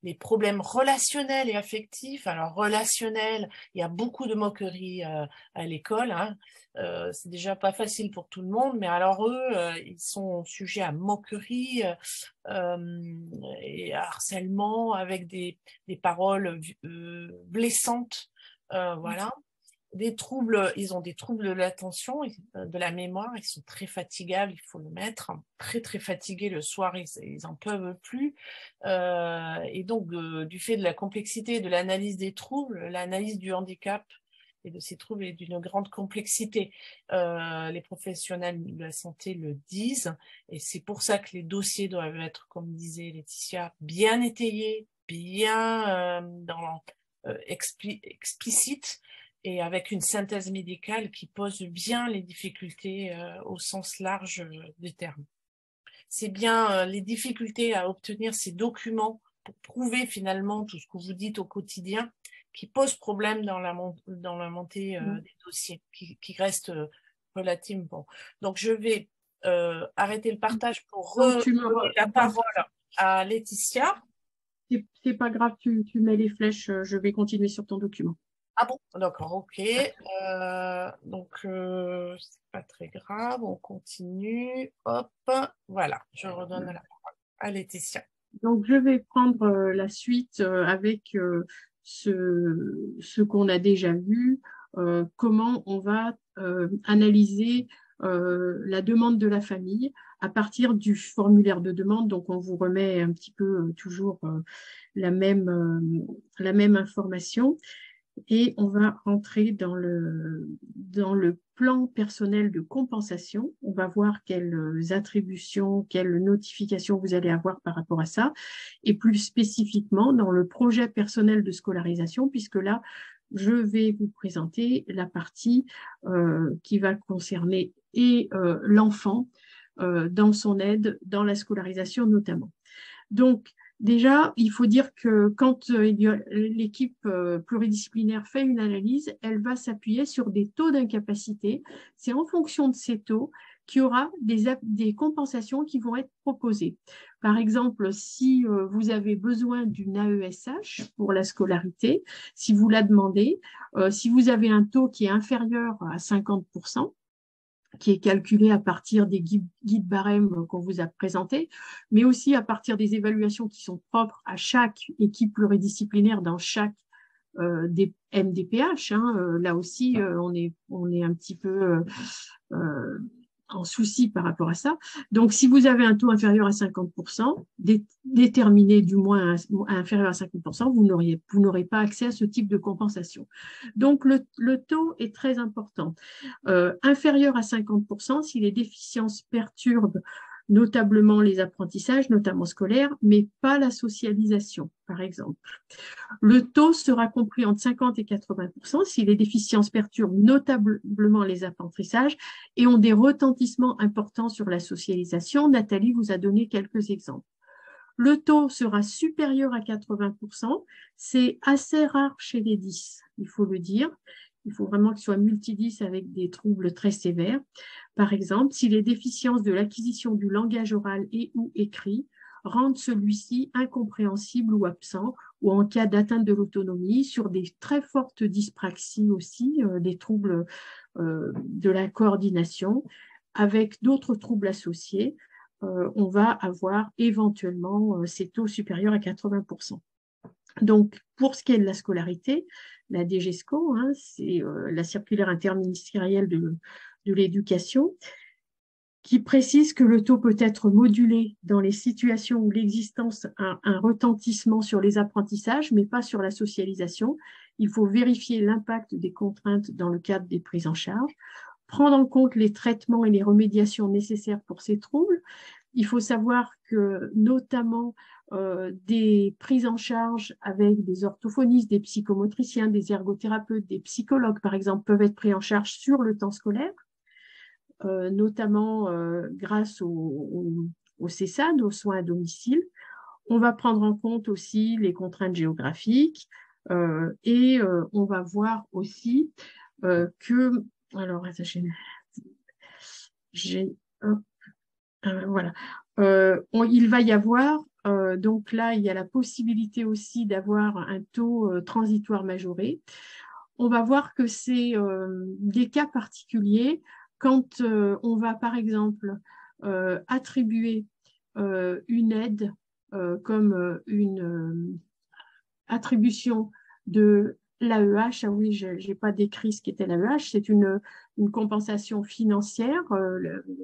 A: les problèmes relationnels et affectifs. Alors, relationnels, il y a beaucoup de moqueries à l'école, hein. C'est déjà pas facile pour tout le monde, mais alors eux, ils sont sujets à moqueries et à harcèlement avec des paroles blessantes, voilà. Des troubles, ils ont des troubles de l'attention, de la mémoire, ils sont très fatigables, il faut le mettre, très très fatigués le soir, ils en peuvent plus. Et donc, du fait de la complexité de l'analyse des troubles, l'analyse du handicap et de ces troubles est d'une grande complexité. Les professionnels de la santé le disent, et c'est pour ça que les dossiers doivent être, comme disait Laetitia, bien étayés, bien explicites, et avec une synthèse médicale qui pose bien les difficultés au sens large du terme. C'est bien les difficultés à obtenir ces documents pour prouver finalement tout ce que vous dites au quotidien qui pose problème dans la montée des dossiers, qui reste relativement. Donc je vais arrêter le partage pour redonner la parole à Laetitia.
C: C'est pas grave, tu mets les flèches, je vais continuer sur ton document.
A: Ah bon, d'accord, ok. Donc, c'est pas très grave, on continue. Hop, voilà, je redonne la parole à Laetitia.
C: Donc, je vais prendre la suite avec ce qu'on a déjà vu, comment on va analyser la demande de la famille à partir du formulaire de demande. Donc, on vous remet un petit peu toujours la même information. Et on va rentrer dans le plan personnel de compensation. On va voir quelles attributions, quelles notifications vous allez avoir par rapport à ça. Et plus spécifiquement, dans le projet personnel de scolarisation, puisque là, je vais vous présenter la partie qui va concerner l'enfant dans son aide, dans la scolarisation notamment. Donc, déjà, il faut dire que quand l'équipe pluridisciplinaire fait une analyse, elle va s'appuyer sur des taux d'incapacité. C'est en fonction de ces taux qu'il y aura des compensations qui vont être proposées. Par exemple, si vous avez besoin d'une AESH pour la scolarité, si vous la demandez, si vous avez un taux qui est inférieur à 50%, qui est calculé à partir des guides barèmes qu'on vous a présentés, mais aussi à partir des évaluations qui sont propres à chaque équipe pluridisciplinaire dans chaque des MDPH. Là aussi, on est un petit peu en souci par rapport à ça. Donc, si vous avez un taux inférieur à 50%, déterminé du moins inférieur à 50%, vous n'aurez pas accès à ce type de compensation. Donc, le taux est très important. Inférieur à 50%, si les déficiences perturbent notablement les apprentissages, notamment scolaires, mais pas la socialisation, par exemple. Le taux sera compris entre 50 et 80% si les déficiences perturbent notablement les apprentissages et ont des retentissements importants sur la socialisation. Nathalie vous a donné quelques exemples. Le taux sera supérieur à 80%. C'est assez rare chez les 10, il faut le dire. Il faut vraiment qu'il soit multi-10 avec des troubles très sévères. Par exemple, si les déficiences de l'acquisition du langage oral et ou écrit rendent celui-ci incompréhensible ou absent, ou en cas d'atteinte de l'autonomie, sur des très fortes dyspraxies aussi, des troubles de la coordination, avec d'autres troubles associés, on va avoir éventuellement ces taux supérieurs à 80%. Donc, pour ce qui est de la scolarité, la DGESCO, c'est la circulaire interministérielle de l'éducation, qui précise que le taux peut être modulé dans les situations où l'existence a un retentissement sur les apprentissages, mais pas sur la socialisation. Il faut vérifier l'impact des contraintes dans le cadre des prises en charge, prendre en compte les traitements et les remédiations nécessaires pour ces troubles. Il faut savoir que notamment des prises en charge avec des orthophonistes, des psychomotriciens, des ergothérapeutes, des psychologues, par exemple, peuvent être pris en charge sur le temps scolaire, notamment grâce au CESAD, aux soins à domicile. On va prendre en compte aussi les contraintes géographiques et on va voir aussi que... Alors, voilà. Il va y avoir, donc là, il y a la possibilité aussi d'avoir un taux transitoire majoré. On va voir que c'est des cas particuliers quand on va, par exemple, attribuer une aide comme une attribution de l'AEH. Ah oui, je n'ai pas décrit ce qu'était l'AEH. C'est une compensation financière,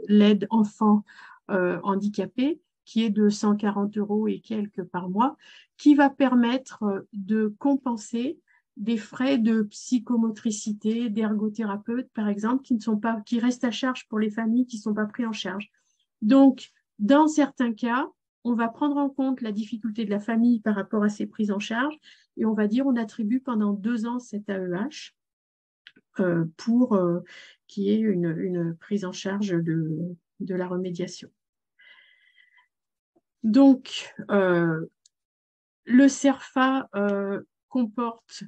C: l'aide enfant handicapé, qui est de 140 € et quelques par mois, qui va permettre de compenser des frais de psychomotricité, d'ergothérapeute, par exemple, qui restent à charge pour les familles qui ne sont pas prises en charge. Donc, dans certains cas, on va prendre en compte la difficulté de la famille par rapport à ces prises en charge et on va dire on attribue pendant 2 ans cette AEH pour qu'il y ait une prise en charge de la remédiation. Donc, le CERFA comporte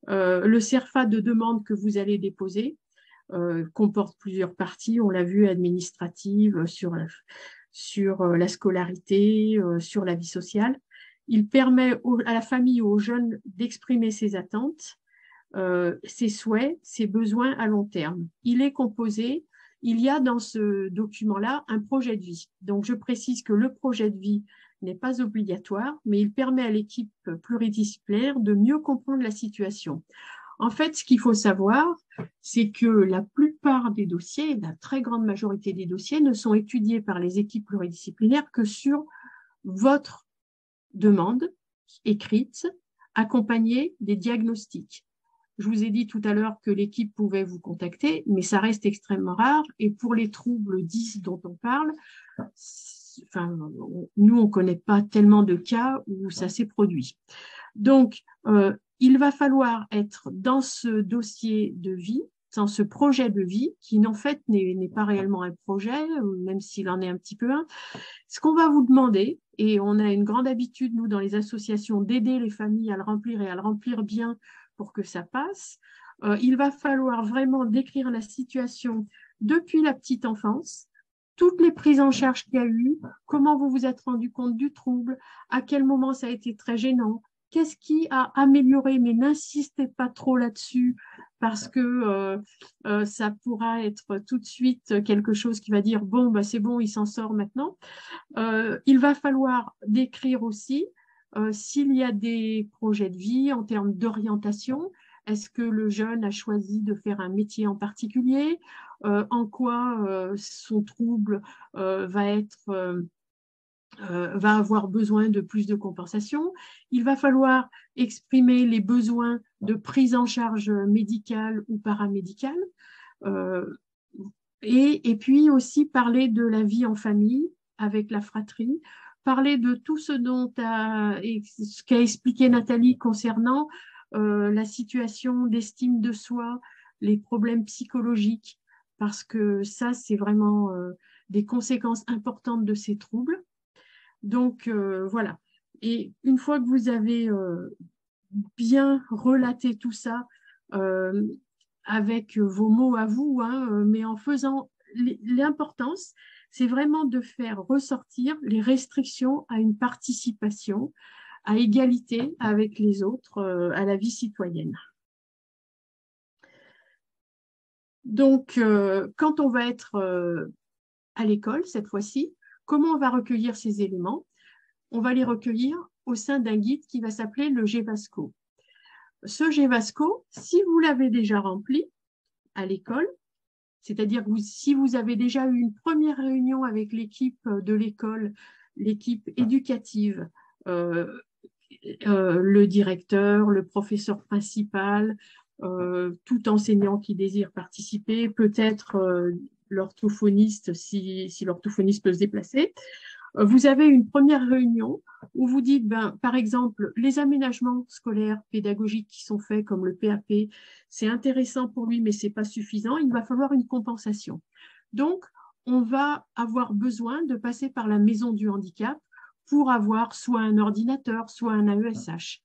C: le CERFA de demande que vous allez déposer comporte plusieurs parties, on l'a vu, administrative, sur la scolarité, sur la vie sociale. Il permet à la famille ou aux jeunes d'exprimer ses attentes, ses souhaits, ses besoins à long terme. Il est composé, il y a dans ce document-là un projet de vie. Donc, je précise que le projet de vie n'est pas obligatoire, mais il permet à l'équipe pluridisciplinaire de mieux comprendre la situation. En fait, ce qu'il faut savoir, c'est que la plupart des dossiers, la très grande majorité des dossiers, ne sont étudiés par les équipes pluridisciplinaires que sur votre demande écrite, accompagnée des diagnostics. Je vous ai dit tout à l'heure que l'équipe pouvait vous contacter, mais ça reste extrêmement rare. Et pour les troubles 10 dont on parle, nous, on ne connaît pas tellement de cas où ça s'est produit. Donc, il va falloir être dans ce dossier de vie, dans ce projet de vie, qui en fait n'est pas réellement un projet, même s'il en est un petit peu un. Ce qu'on va vous demander, et on a une grande habitude, nous, dans les associations, d'aider les familles à le remplir et à le remplir bien pour que ça passe, il va falloir vraiment décrire la situation depuis la petite enfance, toutes les prises en charge qu'il y a eu, comment vous vous êtes rendu compte du trouble, à quel moment ça a été très gênant, qu'est-ce qui a amélioré, mais n'insistez pas trop là-dessus parce que ça pourra être tout de suite quelque chose qui va dire bon, bah, c'est bon, il s'en sort maintenant. Il va falloir décrire aussi s'il y a des projets de vie en termes d'orientation. Est-ce que le jeune a choisi de faire un métier en particulier? En quoi son trouble va avoir besoin de plus de compensation? Il va falloir exprimer les besoins de prise en charge médicale ou paramédicale. Et puis aussi parler de la vie en famille avec la fratrie, parler de tout ce ce qu'a expliqué Nathalie concernant la situation d'estime de soi, les problèmes psychologiques, parce que ça, c'est vraiment des conséquences importantes de ces troubles. Donc, voilà. Et une fois que vous avez bien relaté tout ça, avec vos mots à vous, hein, mais en faisant l'importance, c'est vraiment de faire ressortir les restrictions à une participation à égalité avec les autres à la vie citoyenne. Donc, quand on va être à l'école, cette fois-ci, comment on va recueillir ces éléments? On va les recueillir au sein d'un guide qui va s'appeler le GEVASCO. Ce GEVASCO, si vous l'avez déjà rempli à l'école, c'est-à-dire que si vous avez déjà eu une première réunion avec l'équipe de l'école, l'équipe éducative, le directeur, le professeur principal, tout enseignant qui désire participer, peut-être l'orthophoniste si l'orthophoniste peut se déplacer. Vous avez une première réunion où vous dites, par exemple, les aménagements scolaires pédagogiques qui sont faits comme le PAP, c'est intéressant pour lui, mais ce n'est pas suffisant, il va falloir une compensation. Donc, on va avoir besoin de passer par la maison du handicap pour avoir soit un ordinateur, soit un AESH.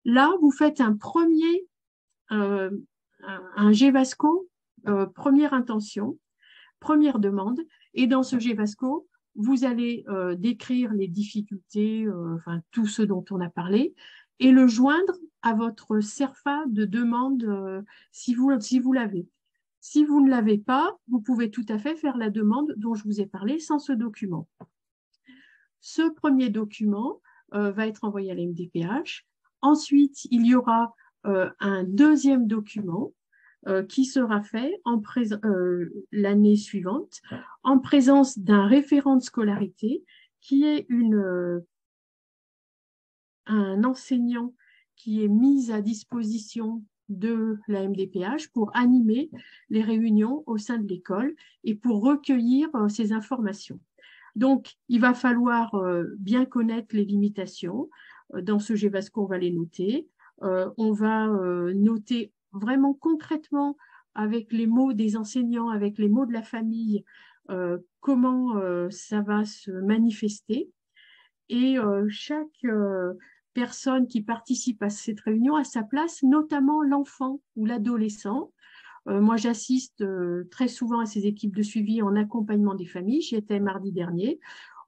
C: Là, vous faites un GEVASCO, première intention, première demande, et dans ce GEVASCO, vous allez décrire les difficultés, enfin tout ce dont on a parlé, et le joindre à votre CERFA de demande si vous l'avez. Si vous ne l'avez pas, vous pouvez tout à fait faire la demande dont je vous ai parlé sans ce document. Ce premier document va être envoyé à la MDPH. Ensuite, il y aura un deuxième document qui sera fait l'année suivante en présence d'un référent de scolarité qui est un enseignant qui est mis à disposition de la MDPH pour animer les réunions au sein de l'école et pour recueillir ces informations. Donc, il va falloir bien connaître les limitations. Dans ce GEVASCO, on va les noter. On va noter vraiment concrètement avec les mots des enseignants, avec les mots de la famille, comment ça va se manifester. Et chaque personne qui participe à cette réunion a sa place, notamment l'enfant ou l'adolescent. Moi, j'assiste très souvent à ces équipes de suivi en accompagnement des familles. J'y étais mardi dernier,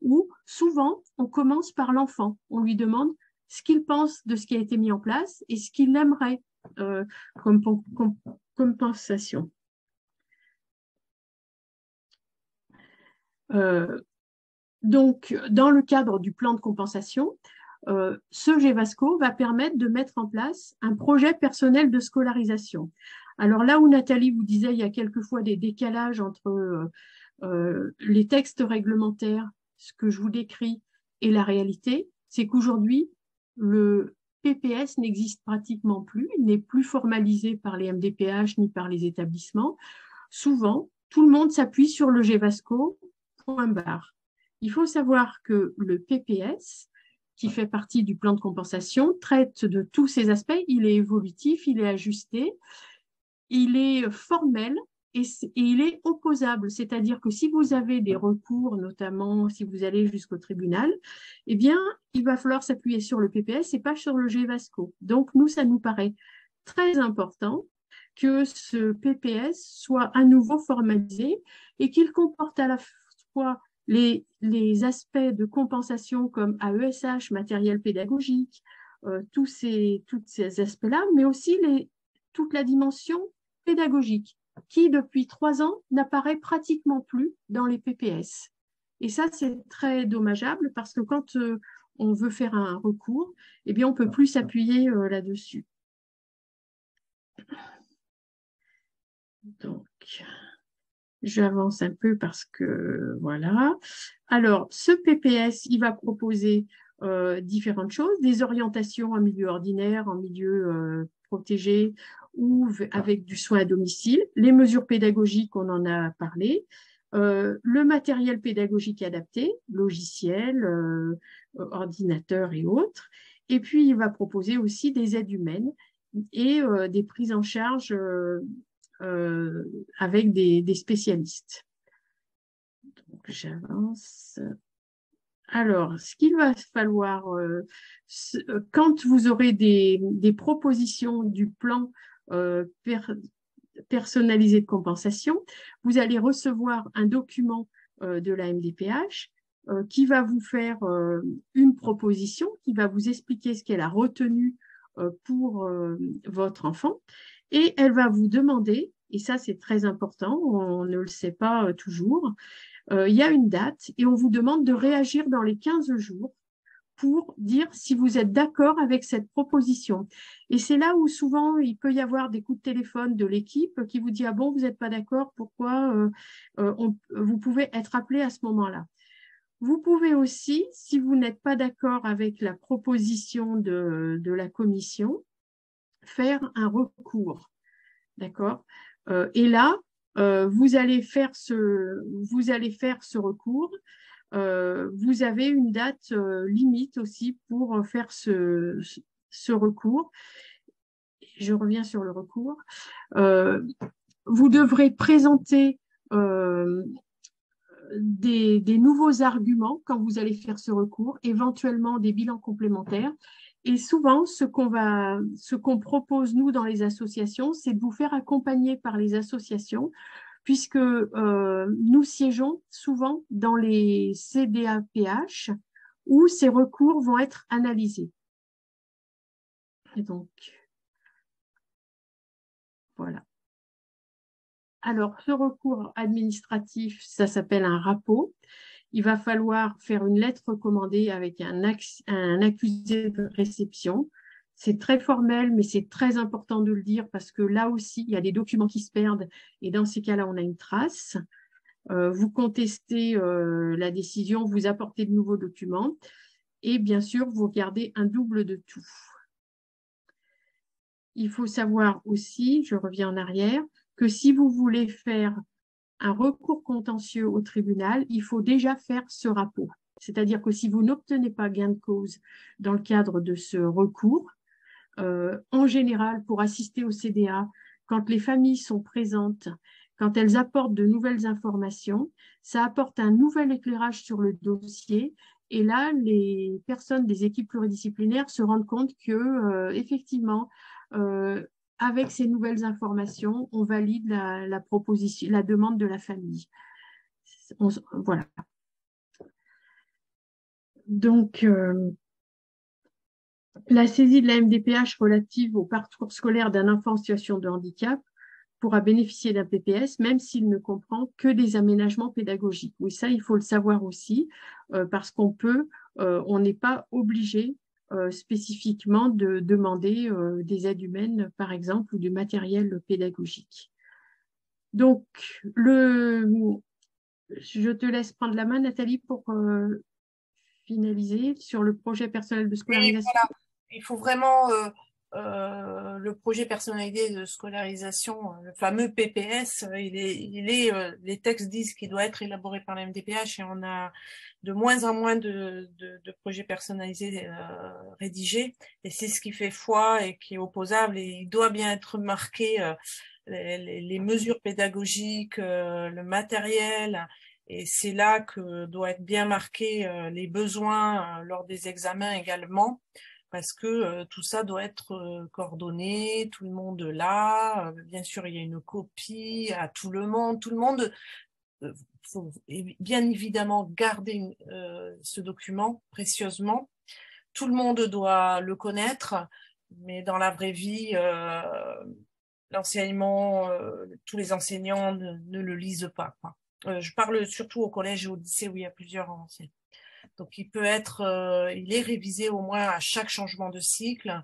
C: où souvent, on commence par l'enfant. On lui demande ce qu'il pense de ce qui a été mis en place et ce qu'il aimerait comme compensation. Donc, dans le cadre du plan de compensation, ce GEVASCO va permettre de mettre en place un projet personnel de scolarisation. Alors là où Nathalie vous disait, il y a quelquefois des décalages entre les textes réglementaires, ce que je vous décris, et la réalité, c'est qu'aujourd'hui, le PPS n'existe pratiquement plus, il n'est plus formalisé par les MDPH ni par les établissements. Souvent, tout le monde s'appuie sur le GEVASCO, point barre. Il faut savoir que le PPS, qui fait partie du plan de compensation, traite de tous ces aspects. Il est évolutif, il est ajusté, il est formel et il est opposable. C'est-à-dire que si vous avez des recours, notamment si vous allez jusqu'au tribunal, eh bien, il va falloir s'appuyer sur le PPS et pas sur le GEVASCO. Donc, nous, ça nous paraît très important que ce PPS soit à nouveau formalisé et qu'il comporte à la fois les aspects de compensation comme AESH, matériel pédagogique, tous ces aspects-là, mais aussi toute la dimension pédagogique qui, depuis 3 ans, n'apparaît pratiquement plus dans les PPS. Et ça, c'est très dommageable parce que quand on veut faire un recours, eh bien, on ne peut plus s'appuyer là-dessus. Donc, j'avance un peu parce que, voilà. Alors, ce PPS, il va proposer différentes choses, des orientations en milieu ordinaire, en milieu protégé ou avec du soin à domicile, les mesures pédagogiques, on en a parlé, le matériel pédagogique adapté, logiciel, ordinateur et autres. Et puis, il va proposer aussi des aides humaines et des prises en charge avec des spécialistes. Donc, j'avance. Alors, ce qu'il va falloir, quand vous aurez des propositions du plan personnalisé de compensation, vous allez recevoir un document de la MDPH qui va vous faire une proposition, qui va vous expliquer ce qu'elle a retenu pour votre enfant, et elle va vous demander, et ça c'est très important, on ne le sait pas toujours, il y a une date et on vous demande de réagir dans les 15 jours pour dire si vous êtes d'accord avec cette proposition. Et c'est là où souvent il peut y avoir des coups de téléphone de l'équipe qui vous dit « Ah bon, vous n'êtes pas d'accord, pourquoi ?» Vous pouvez être appelé à ce moment-là. Vous pouvez aussi, si vous n'êtes pas d'accord avec la proposition de la commission, faire un recours. D'accord ? Et là, vous allez faire ce recours. Vous avez une date limite aussi pour faire ce recours. Je reviens sur le recours. Vous devrez présenter des nouveaux arguments quand vous allez faire ce recours, éventuellement des bilans complémentaires. Et souvent, ce qu'on propose, nous, dans les associations, c'est de vous faire accompagner par les associations, puisque nous siégeons souvent dans les CDAPH où ces recours vont être analysés. Et donc, voilà. Alors, ce recours administratif, ça s'appelle un RAPO. Il va falloir faire une lettre recommandée avec un accusé de réception. C'est très formel, mais c'est très important de le dire parce que là aussi, il y a des documents qui se perdent et dans ces cas-là, on a une trace. Vous contestez la décision, vous apportez de nouveaux documents et bien sûr, vous gardez un double de tout. Il faut savoir aussi, je reviens en arrière, que si vous voulez faire un recours contentieux au tribunal, il faut déjà faire ce RAPO. C'est-à-dire que si vous n'obtenez pas gain de cause dans le cadre de ce recours, en général, pour assister au CDA, quand les familles sont présentes, quand elles apportent de nouvelles informations, ça apporte un nouvel éclairage sur le dossier. Et là, les personnes des équipes pluridisciplinaires se rendent compte que, effectivement, avec ces nouvelles informations, on valide la proposition, la demande de la famille. Voilà. Donc, la saisie de la MDPH relative au parcours scolaire d'un enfant en situation de handicap pourra bénéficier d'un PPS, même s'il ne comprend que des aménagements pédagogiques. Oui, ça, il faut le savoir aussi, parce on n'est pas obligé spécifiquement de demander des aides humaines, par exemple, ou du matériel pédagogique. Donc, je te laisse prendre la main, Nathalie, pour finaliser sur le projet personnel de scolarisation.
A: Voilà. Il faut vraiment le projet personnalisé de scolarisation, le fameux PPS, les textes disent qu'il doit être élaboré par la MDPH et on a de moins en moins de projets personnalisés rédigés. Et c'est ce qui fait foi et qui est opposable. Et il doit bien être marqué les mesures pédagogiques, le matériel. Et c'est là que doit être bien marqué les besoins lors des examens également. Parce que tout ça doit être coordonné, tout le monde là. Bien sûr, il y a une copie à tout le monde. Tout le monde faut bien évidemment garder ce document précieusement. Tout le monde doit le connaître, mais dans la vraie vie, l'enseignement, tous les enseignants ne le lisent pas, quoi. Je parle surtout au collège et au lycée où il y a plusieurs enseignants. Donc, il est révisé au moins à chaque changement de cycle.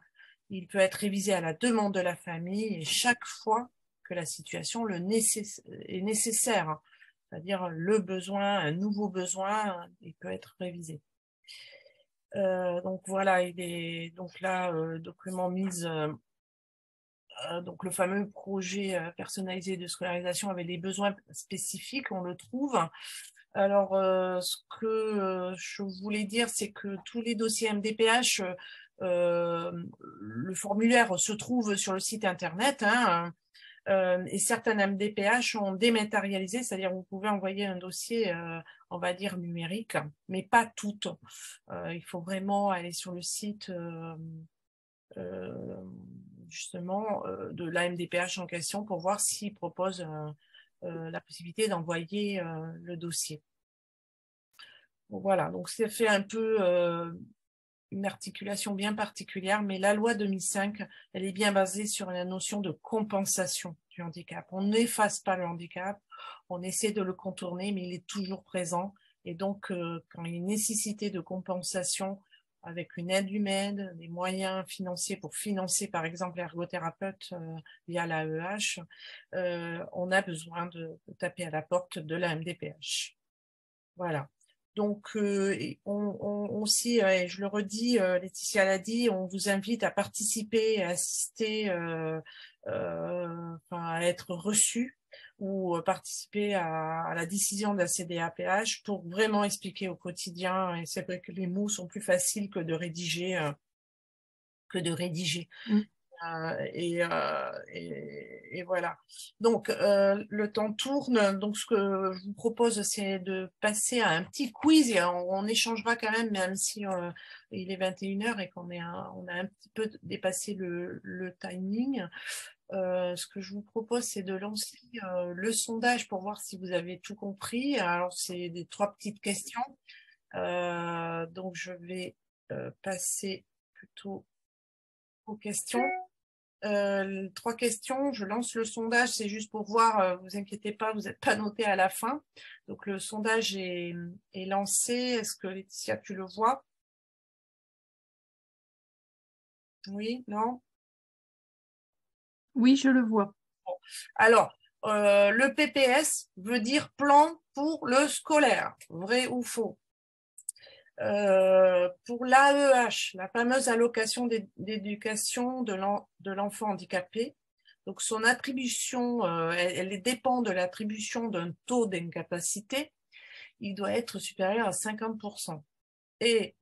A: Il peut être révisé à la demande de la famille et chaque fois que la situation est nécessaire, c'est-à-dire le besoin, un nouveau besoin, il peut être révisé. Donc voilà, il est donc là document mise. Donc le fameux projet personnalisé de scolarisation avec les besoins spécifiques, on le trouve. Alors, ce que je voulais dire, c'est que tous les dossiers MDPH, le formulaire se trouve sur le site internet, hein, et certains MDPH ont dématérialisé, c'est-à-dire vous pouvez envoyer un dossier, on va dire numérique, mais pas toutes. Il faut vraiment aller sur le site justement de la MDPH en question pour voir s'il propose la possibilité d'envoyer le dossier. Bon, voilà, donc c'est fait un peu une articulation bien particulière, mais la loi 2005, elle est bien basée sur la notion de compensation du handicap. On n'efface pas le handicap, on essaie de le contourner, mais il est toujours présent. Et donc, quand il y a une nécessité de compensation avec une aide humaine, des moyens financiers pour financer, par exemple, l'ergothérapeute via l'AEH, on a besoin de taper à la porte de la MDPH. Voilà. Donc, aussi, et je le redis, Laetitia l'a dit, on vous invite à participer, à assister, à être reçu ou participer à la décision de la CDAPH pour vraiment expliquer au quotidien. Et c'est vrai que les mots sont plus faciles que de rédiger. Et voilà. Donc, le temps tourne. Donc, ce que je vous propose, c'est de passer à un petit quiz et on échangera quand même si il est 21h et on a un petit peu dépassé le timing. Ce que je vous propose, c'est de lancer le sondage pour voir si vous avez tout compris. Alors, c'est des 3 petites questions. Donc, je vais passer plutôt aux questions. 3 questions, je lance le sondage, c'est juste pour voir, vous inquiétez pas, vous n'êtes pas noté à la fin. Donc le sondage est lancé. Est-ce que Laetitia, tu le vois? Oui, non?
C: Oui, je le vois.
A: Bon. Alors, le PPS veut dire plan pour le scolaire, vrai ou faux? Pour l'AEH, la fameuse allocation d'éducation de l'enfant handicapé, donc son attribution, elle dépend de l'attribution d'un taux d'incapacité, il doit être supérieur à 50%. Et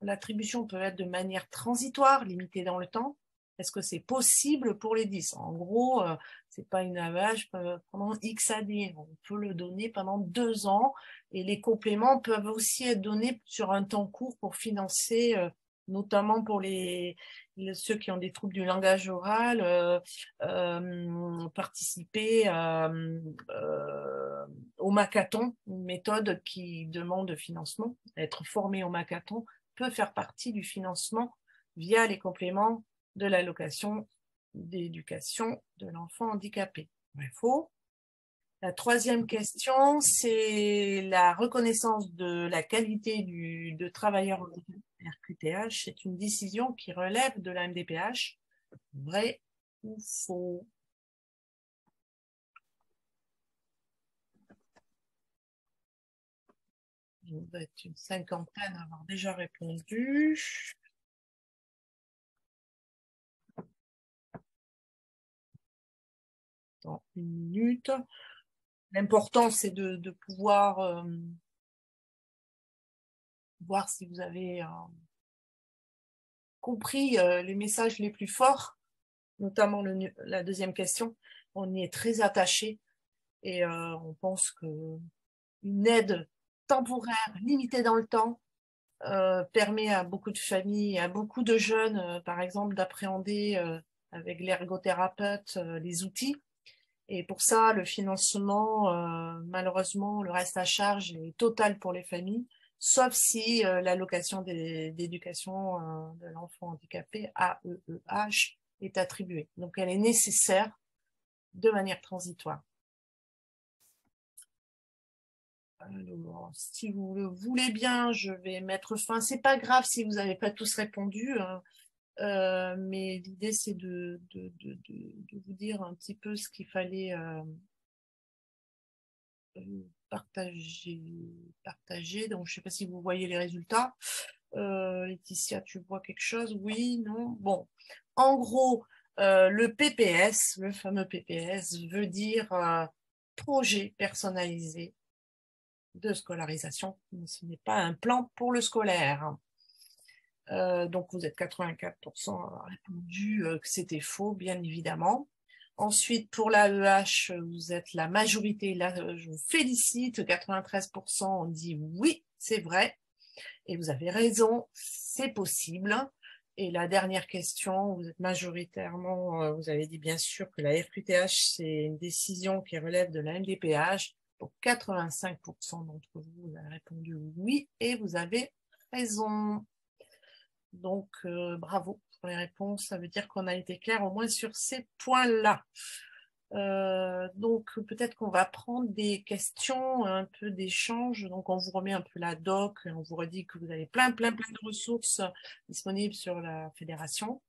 A: l'attribution peut être de manière transitoire, limitée dans le temps. Est-ce que c'est possible pour les 10? En gros, c'est pas une AEH pendant X années. On peut le donner pendant 2 ans et les compléments peuvent aussi être donnés sur un temps court pour financer, notamment pour ceux qui ont des troubles du langage oral, participer au Macathon, une méthode qui demande financement. Être formé au Macathon peut faire partie du financement via les compléments de l'allocation d'éducation de l'enfant handicapé. Vrai, faux. La 3e question, c'est la reconnaissance de la qualité de travailleur handicapé RQTH. C'est une décision qui relève de la MDPH. Vrai ou faux? Il doit être une 50aine à avoir déjà répondu. Dans 1 minute. L'important, c'est de pouvoir voir si vous avez compris les messages les plus forts, notamment la 2e question. On y est très attaché et on pense qu'une aide temporaire, limitée dans le temps, permet à beaucoup de familles, à beaucoup de jeunes, par exemple, d'appréhender avec l'ergothérapeute les outils. Et pour ça, le financement, malheureusement, le reste à charge est total pour les familles, sauf si l'allocation d'éducation de l'enfant handicapé, AEEH, est attribuée. Donc, elle est nécessaire de manière transitoire. Alors, si vous le voulez bien, je vais mettre fin. C'est pas grave si vous n'avez pas tous répondu, hein. Mais l'idée, c'est de vous dire un petit peu ce qu'il fallait partager. Donc, je ne sais pas si vous voyez les résultats. Laetitia, tu vois quelque chose? Oui, non? Bon, en gros, le PPS, le fameux PPS, veut dire projet personnalisé de scolarisation. Mais ce n'est pas un plan pour le scolaire. Donc, vous êtes 84% à répondu que c'était faux, bien évidemment. Ensuite, pour l'AEH, vous êtes la majorité. Là, je vous félicite. 93% ont dit oui, c'est vrai. Et vous avez raison, c'est possible. Et la dernière question, vous êtes majoritairement, vous avez dit bien sûr que la FQTH, c'est une décision qui relève de la MDPH. Pour 85% d'entre vous, vous avez répondu oui et vous avez raison. Donc, bravo pour les réponses. Ça veut dire qu'on a été clair au moins sur ces points-là. Donc, peut-être qu'on va prendre des questions, un peu d'échange. Donc, on vous remet un peu la doc. On vous redit que vous avez plein de ressources disponibles sur la fédération,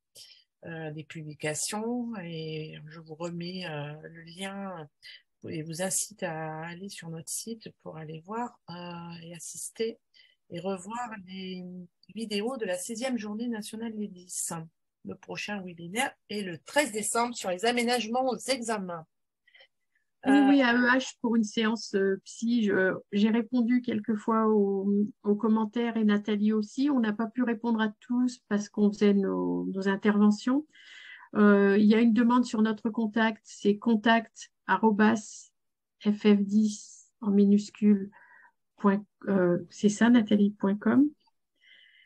A: des publications. Et je vous remets le lien et vous incite à aller sur notre site pour aller voir et assister et revoir les vidéos de la 16e journée nationale des 10. Le prochain webinaire est le 13 décembre sur les aménagements aux examens.
C: Oui, AEH pour une séance psy. J'ai répondu quelques fois aux commentaires et Nathalie aussi. On n'a pas pu répondre à tous parce qu'on faisait nos interventions. Il y a une demande sur notre contact, c'est contact@ff10 en minuscule. C'est ça, Nathalie.com.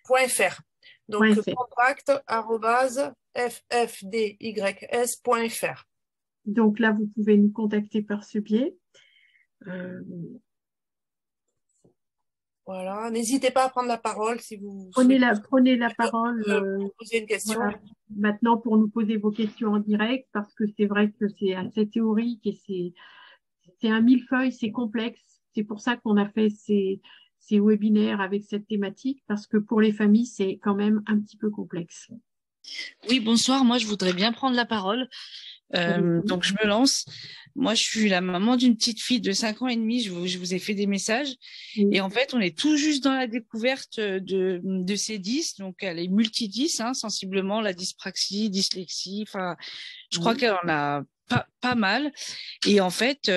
A: .fr. Donc, contact@ffdys.fr.
C: Donc là, vous pouvez nous contacter par ce biais.
A: Voilà, n'hésitez pas à prendre la parole si vous
C: prenez la parole.
A: Poser une question.
C: Voilà. Maintenant, pour nous poser vos questions en direct, parce que c'est vrai que c'est assez théorique et c'est un millefeuille, c'est complexe. C'est pour ça qu'on a fait ces webinaires avec cette thématique, parce que pour les familles, c'est quand même un petit peu complexe.
D: Oui, bonsoir. Moi, je voudrais bien prendre la parole. Donc, je me lance. Moi, je suis la maman d'une petite fille de 5 ans et demi. Je vous ai fait des messages. Oui. Et en fait, on est tout juste dans la découverte de ces 10. Donc, elle est multi-10, hein, sensiblement, la dyspraxie, dyslexie. Enfin, je crois qu'elle en a pas mal. Et en fait,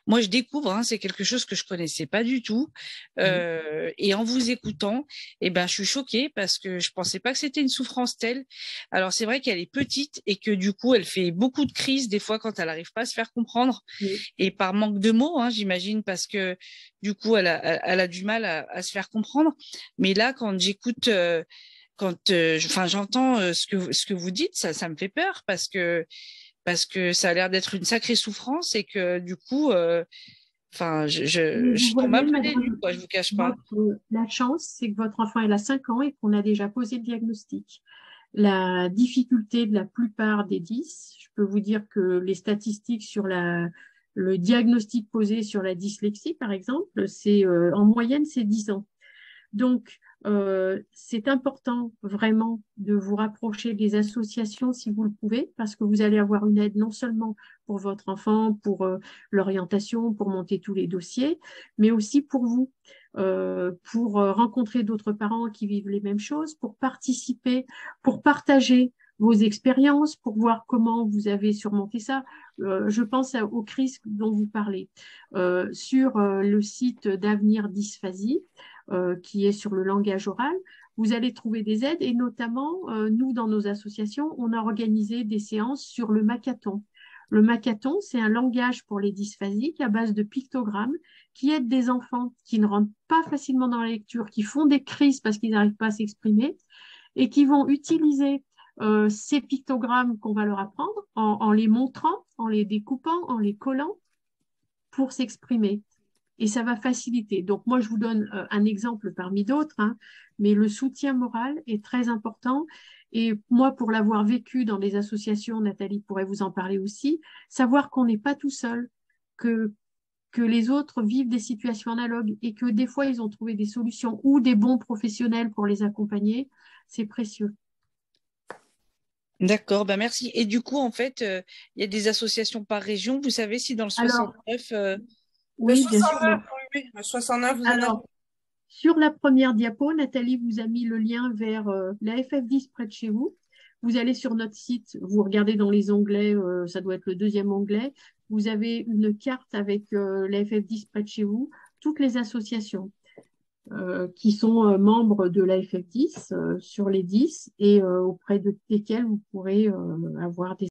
D: moi, je découvre, hein, c'est quelque chose que je connaissais pas du tout. Et en vous écoutant, eh ben, je suis choquée parce que je pensais pas que c'était une souffrance telle. Alors, c'est vrai qu'elle est petite et que du coup, elle fait beaucoup de crises des fois quand elle n'arrive pas à se faire comprendre. Et par manque de mots, hein, j'imagine, parce que du coup, elle a du mal à se faire comprendre. Mais là, quand j'écoute, j'entends ce que vous dites, ça me fait peur parce que ça a l'air d'être une sacrée souffrance et que du coup, je tombe un peu des nues, quoi, je vous cache pas.
C: La chance, c'est que votre enfant elle a 5 ans et qu'on a déjà posé le diagnostic. La difficulté de la plupart des 10, je peux vous dire que les statistiques sur le diagnostic posé sur la dyslexie, par exemple, c'est en moyenne, c'est 10 ans. Donc, c'est important vraiment de vous rapprocher des associations si vous le pouvez, parce que vous allez avoir une aide non seulement pour votre enfant, pour l'orientation, pour monter tous les dossiers, mais aussi pour vous, pour rencontrer d'autres parents qui vivent les mêmes choses, pour participer, pour partager vos expériences, pour voir comment vous avez surmonté ça. Je pense aux crises dont vous parlez. Sur le site d'Avenir Dysphasie, qui est sur le langage oral, vous allez trouver des aides et notamment, nous, dans nos associations, on a organisé des séances sur le Makaton. Le Makaton, c'est un langage pour les dysphasiques à base de pictogrammes qui aide des enfants qui ne rentrent pas facilement dans la lecture, qui font des crises parce qu'ils n'arrivent pas à s'exprimer et qui vont utiliser ces pictogrammes qu'on va leur apprendre en les montrant, en les découpant, en les collant pour s'exprimer. Et ça va faciliter. Donc, moi, je vous donne un exemple parmi d'autres, hein, mais le soutien moral est très important. Et moi, pour l'avoir vécu dans des associations, Nathalie pourrait vous en parler aussi, savoir qu'on n'est pas tout seul, que les autres vivent des situations analogues et que des fois, ils ont trouvé des solutions ou des bons professionnels pour les accompagner, c'est précieux.
D: D'accord, bah merci. Et du coup, en fait, il y a des associations par région. Vous savez si dans le 69,
C: oui, bien sûr.
A: 69, oui, le 69, vous en avez.
C: Alors, sur la première diapo, Nathalie vous a mis le lien vers la FF10 près de chez vous. Vous allez sur notre site, vous regardez dans les onglets, ça doit être le deuxième onglet. Vous avez une carte avec la FF10 près de chez vous, toutes les associations qui sont membres de la FF10 sur les 10 et auprès de lesquelles vous pourrez avoir des